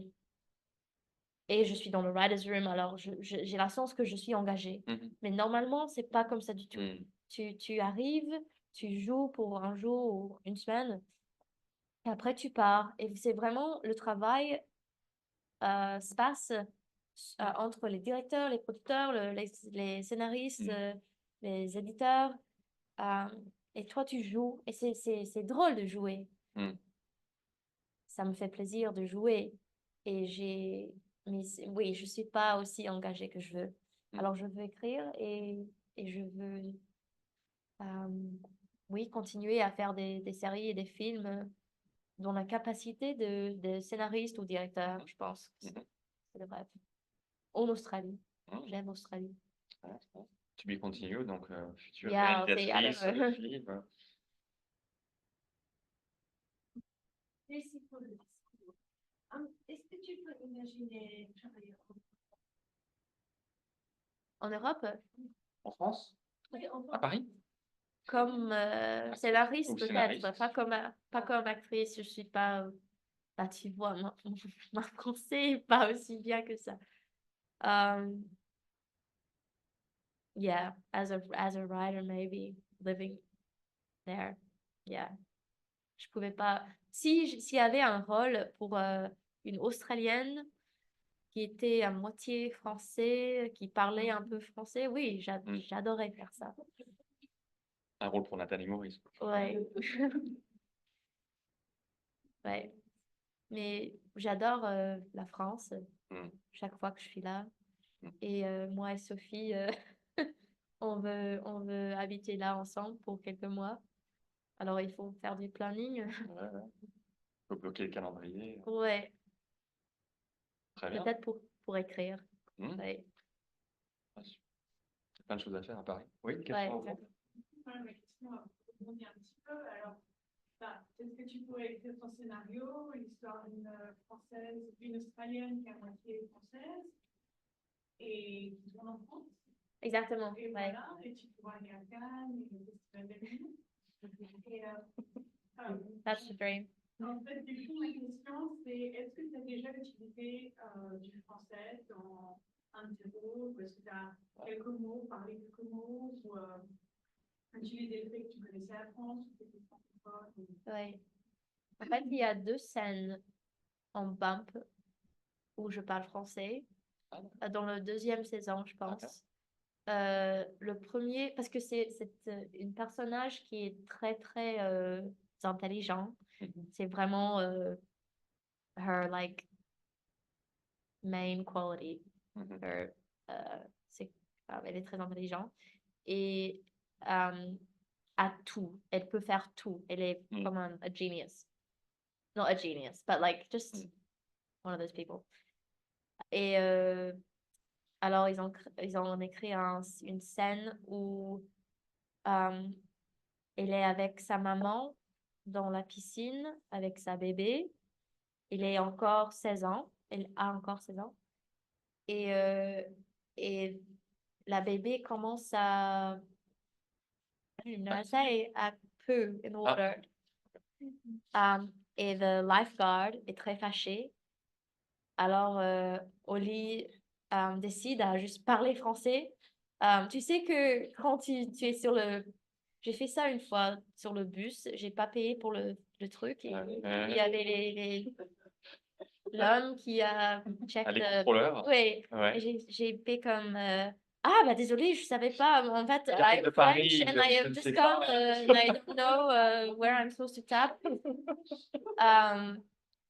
Et je suis dans le writer's room, alors j'ai la sens que je suis engagée. Mais normalement, c'est pas comme ça du tout. Tu arrives, tu joues pour un jour ou une semaine, et après tu pars. Et c'est vraiment le travail se passe entre les directeurs, les producteurs, les scénaristes, les éditeurs. Et toi, tu joues. Et c'est drôle de jouer. ça me fait plaisir de jouer. Mais oui, je suis pas aussi engagée que je veux. Alors, je veux écrire et je veux, oui, continuer à faire des séries et des films dans la capacité de scénariste ou directeur, je pense. C'est le rêve. En Australie. J'aime l'Australie. To be continued, donc future Yeah, réalisatrice c'est- de films. Merci pour le discours. Est-ce que tu peux imaginer travailler En Europe, En France? en À Paris? comme scénariste Ou peut-être, scénariste? pas comme actrice, je suis pas, bah, tu vois, mon français est pas aussi bien que ça. Yeah, as a writer, maybe living there. Yeah. Je pouvais pas. S'il y avait un rôle pour une Australienne qui était à moitié français, qui parlait un peu français, oui, j'adorais faire ça. Un rôle pour Nathalie Maurice. Ouais. Ouais. Mais j'adore la France chaque fois que je suis là. Et moi et Sophie, on veut habiter là ensemble pour quelques mois. Alors, il faut faire du planning. Faut bloquer le calendrier. Ouais, Très bien. peut-être pour écrire. Hmm. Ouais. Plein de choses à faire à Paris. Oui, Ouais, question. exactement. Ma question rebondit un petit peu. Alors, est-ce que tu pourrais écrire ton scénario, l'histoire d'une Française, d'une Australienne qui est à moitié française et qui tourne en France? Exactement. Et Ouais. voilà, et tu pourras aller à Cannes et le Festival d'Avignon. Et That's the dream. en fait, du coup, ma question, c'est est-ce que tu as déjà utilisé du français dans un de tes rôles, ou est-ce que tu as quelques mots, parlé quelques mots, ou utilisé le fait que tu connaissais la France, ou que tu étais francophone Ouais. En fait, il y a 2 scènes en bump où je parle français. Dans la 2e saison, je pense. Le premier, parce que c'est une personnage qui est très, très intelligent. C'est vraiment her, like, main quality. Her, c'est, elle est très intelligente. Et à tout. Elle peut faire tout. Elle est comme a genius. Not a genius, but like just one of those people. Et alors, ils ont écrit une scène où elle est avec sa maman dans la piscine avec sa bébé. Elle est encore 16 ans. Elle a encore 16 ans. Et la bébé commence à say à poo in the water. Et le lifeguard est très fâché. Alors, Oli décide à juste parler français. Tu sais que quand tu es sur le... J'ai fait ça une fois sur le bus. J'ai pas payé pour le truc. Et il y avait l'homme qui a check À l'écontrôleur. Oui. Ouais. Et j'ai payé comme... ah, bah désolé, je savais pas. En fait, I'm de Paris, French and I je have ne just sais come pas. and I don't know where I'm supposed to tap.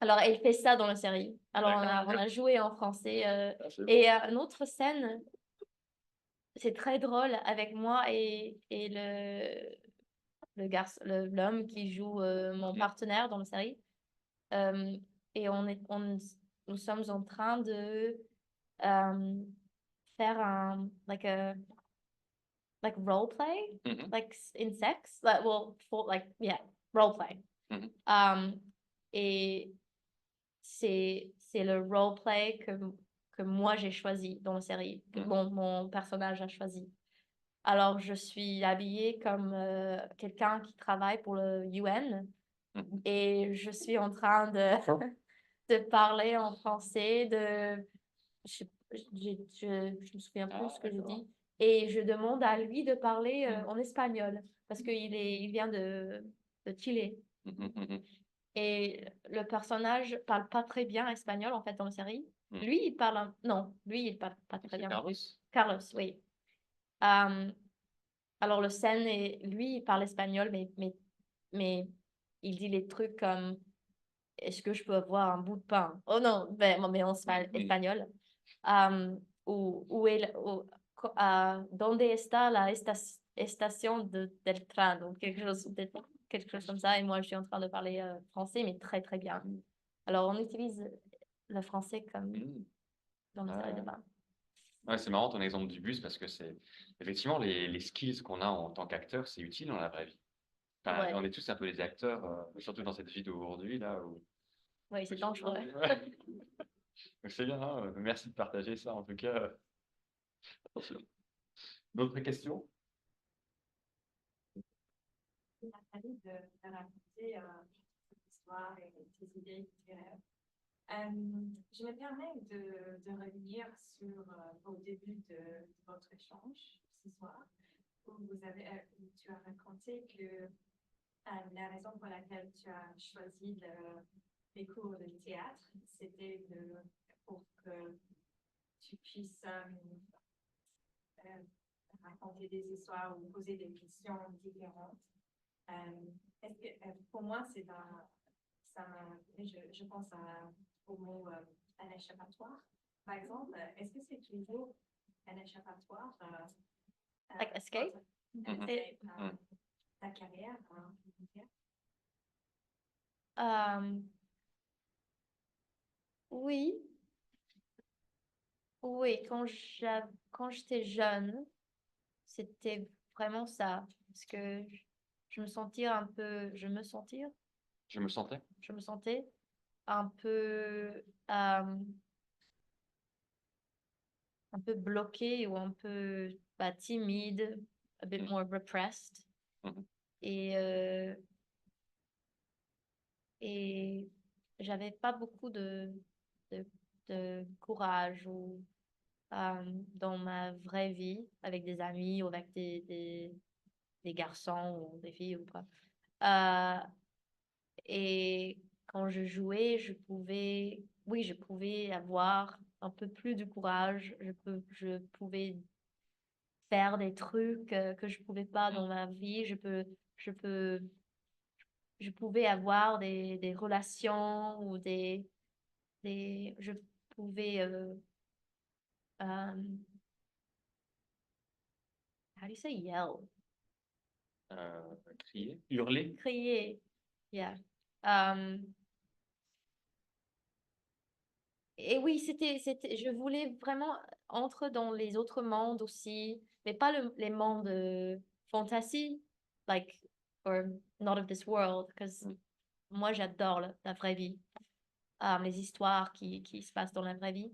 Alors, elle fait ça dans la série. Alors, on a joué en français. C'est Et une autre scène, c'est très drôle avec moi et l'homme qui joue mon partenaire dans la série. Et nous sommes en train de faire un like role play, like in sex, like well, for like yeah, role play. Et c'est le role play que moi j'ai choisi dans la série, que mon personnage a choisi. Alors, je suis habillée comme quelqu'un qui travaille pour le UN et je suis en train de parler en français, je me souviens plus ce que je dis. Et je demande à lui de parler en espagnol parce il vient de Chili. Et le personnage parle pas très bien espagnol en fait dans la série. Lui, il parle non, lui, il parle pas très bien. Carlos, oui. Alors, le scène lui, il parle espagnol, mais il dit les trucs comme est-ce que je peux avoir un bout de pain? Oh non, ben, mais en espagnol. ¿Dónde está la estación del tren? Donc quelque chose comme ça. Et moi, je suis en train de parler français, mais très, très bien. Alors, on utilise le français comme dans le salle de bain. Ouais, c'est marrant ton exemple du bus parce que c'est effectivement les skills qu'on a en tant qu'acteur, c'est utile dans la vraie vie. Enfin, Ouais. on est tous un peu des acteurs, surtout dans cette vie d'aujourd'hui là où. Oui, c'est dangereux. Donc, c'est bien, hein, merci de partager ça en tout cas. Attention. D'autres questions? Il a fallu de raconter cette histoire et tes idées, tes rêves. Je me permets de revenir sur au début de votre échange ce soir, où tu as raconté que la raison pour laquelle tu as choisi les cours de théâtre, c'était pour que tu puisses raconter des histoires ou poser des questions différentes. Pour moi, je pense au mot un échappatoire. Par exemple, est-ce que c'est toujours un échappatoire? Like escape? Ta carrière? Oui. Oui, quand j'étais jeune, c'était vraiment ça. Parce que je me sentais un peu, Je me sentais. je me sentais un peu, un peu bloquée ou un peu timide, a bit more repressed. Et j'avais pas beaucoup de courage dans ma vraie vie avec des amis ou avec des garçons ou des filles ou quoi. Et quand je jouais, je pouvais avoir un peu plus de courage. Je pouvais faire des trucs que je pouvais pas dans ma vie. Je pouvais avoir des relations ou je pouvais, how do you say yell? Crier, hurler. Crier, yeah. Et oui, je voulais vraiment entrer dans les autres mondes aussi, mais pas les mondes fantasy, like, or not of this world, parce que moi, j'adore la vraie vie, les histoires qui se passent dans la vraie vie.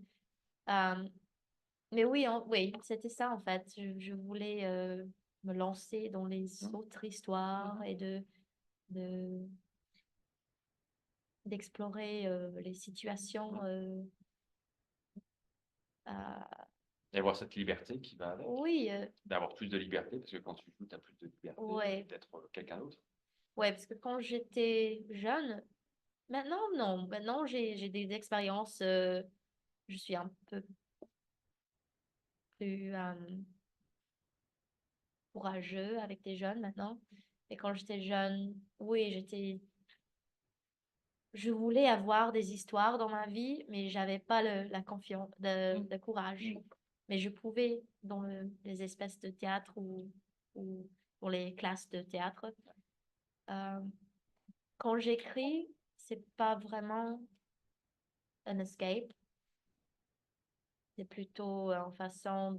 Mais oui, oui, c'était ça en fait. Je voulais me lancer dans les autres histoires et d'explorer les situations. Et avoir cette liberté qui va avec. Oui, D'avoir plus de liberté, parce que quand tu joues, tu as plus de liberté ouais. d'être quelqu'un d'autre. Ouais, parce que quand j'étais jeune, maintenant, non. Maintenant, j'ai des expériences. Je suis un peu plus courageux avec des jeunes maintenant. Et quand j'étais jeune, oui, je voulais avoir des histoires dans ma vie, mais j'avais pas la confiance, le courage. Mais je pouvais dans les espèces de théâtre ou pour les classes de théâtre. Quand j'écris, c'est pas vraiment un escape. C'est plutôt en façon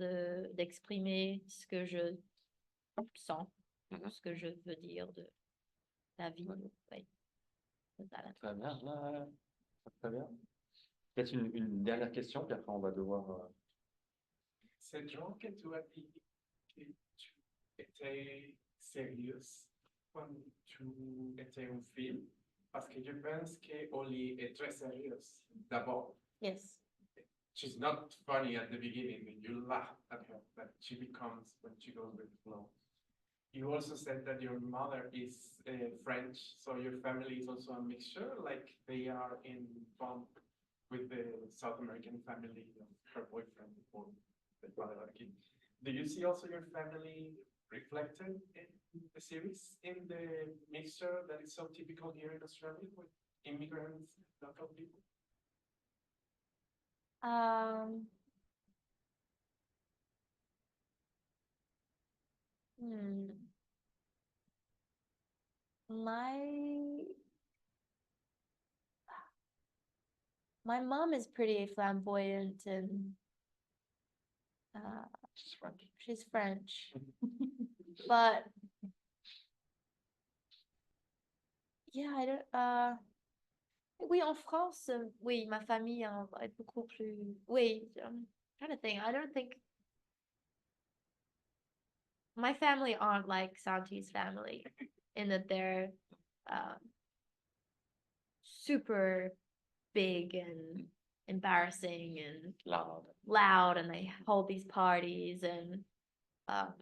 d'exprimer ce que je sens, ce que je veux dire de la vie. Oui. Très bien. Très bien. Peut-être une dernière question, puis après on va devoir. C'est genre que tu as dit que tu étais sérieuse quand tu étais en film, parce que je pense que Oli est très sérieuse d'abord. Yes. She's not funny at the beginning when you laugh at her, but she becomes when she goes with the flow. You also said that your mother is French, so your family is also a mixture, like they are in bond with the South American family of her boyfriend or the father. Do you see also your family reflected in the series, in the mixture that is so typical here in Australia with immigrants, local people? Um, hmm. My my mom is pretty flamboyant and She's French. she's French. But yeah, I don't oui, en France, oui, ma famille est beaucoup plus oui, I'm trying to think. I don't think my family aren't like Santi's family in that they're um super big and embarrassing and loud and they hold these parties and um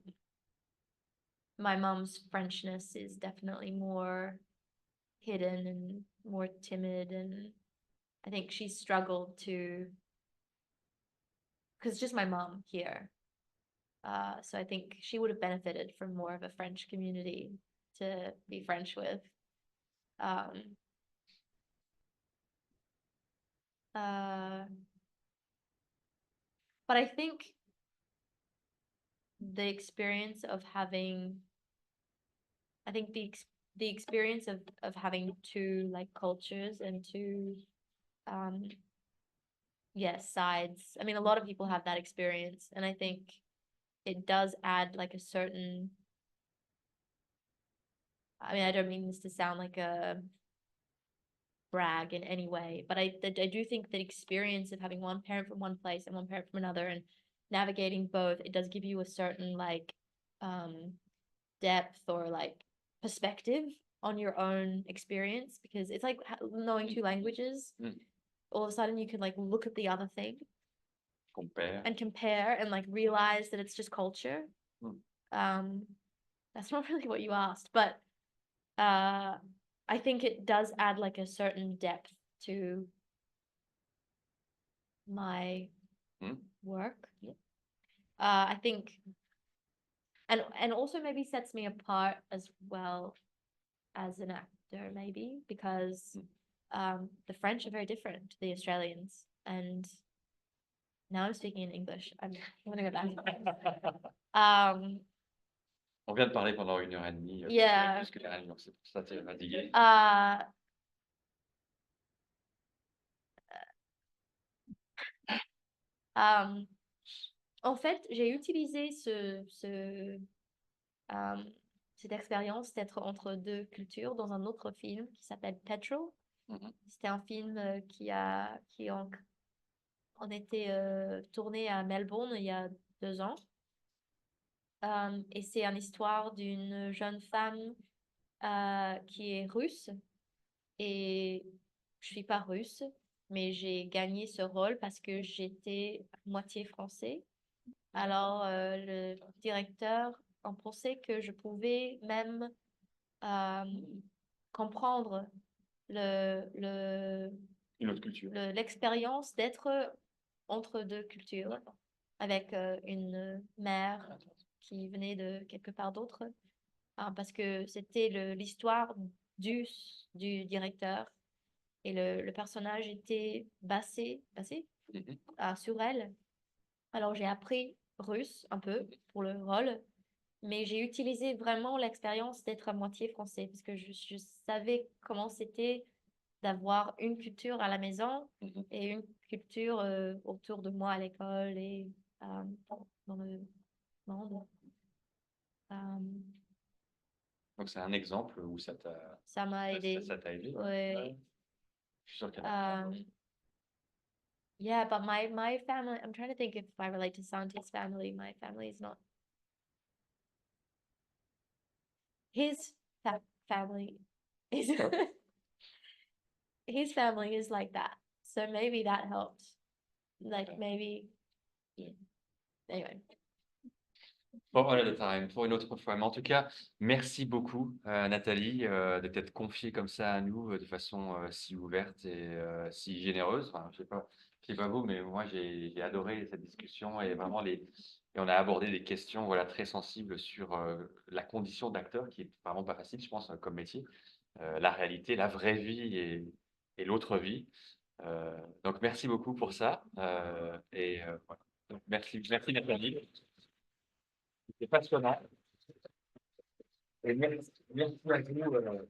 my mom's Frenchness is definitely more hidden and more timid and I think she struggled to because just my mom here. So I think she would have benefited from more of a French community to be French with. Um, but I think the experience of having, I think the experience of having two like cultures and two, yes, sides. I mean, a lot of people have that experience, and I think it does add like a certain. I mean, I don't mean this to sound like a brag in any way, but I do think that experience of having one parent from one place and one parent from another and navigating both, it does give you a certain like depth or like perspective on your own experience because it's like knowing two languages. All of a sudden you can like look at the other thing compare and like realize that it's just culture. That's not really what you asked, but I think it does add like a certain depth to my work. I think and also maybe sets me apart as well as an actor maybe because the French are very different to the Australians and now I'm speaking in English. I'm gonna go back. On vient de parler pendant 1 heure et demie, Yeah. plus que les réunions, c'est pour ça que tu es fatigué. En fait, j'ai utilisé cette expérience d'être entre deux cultures dans un autre film qui s'appelle Petrol. C'était un film qui en était tourné à Melbourne il y a 2 ans. Et c'est une histoire d'une jeune femme qui est russe. Et je suis pas russe, mais j'ai gagné ce rôle parce que j'étais moitié français. Alors, le directeur en pensait que je pouvais même comprendre Une autre culture. l'expérience d'être entre deux cultures avec une mère qui venait de quelque part d'autre. Parce que c'était l'histoire du directeur et le personnage était basé sur elle. Alors j'ai appris russe un peu pour le rôle, mais j'ai utilisé vraiment l'expérience d'être à moitié français parce que je savais comment c'était d'avoir une culture à la maison et une culture autour de moi à l'école et dans le monde. Donc c'est un exemple où ça m'a aidé. Ça t'a aidé. Ouais. Je suis sûr qu'il y en a. Yeah, but my family, I'm trying to think if I relate to Santi's family. My family is not. His family is his family is like that. So maybe that helped. Like maybe, yeah. Anyway. Bon, all the time, pour une autre fois. Mais en tout cas, merci beaucoup, Nathalie, de t'être confiée comme ça à nous de façon si ouverte et si généreuse. Enfin, je sais pas vous, mais moi, j'ai adoré cette discussion et vraiment et on a abordé des questions voilà, très sensibles sur la condition d'acteur qui est vraiment pas facile, je pense, comme métier. La réalité, la vraie vie et l'autre vie. Donc, merci beaucoup pour ça. Voilà. Donc, merci Nathalie. C'était passionnant. Et merci à vous.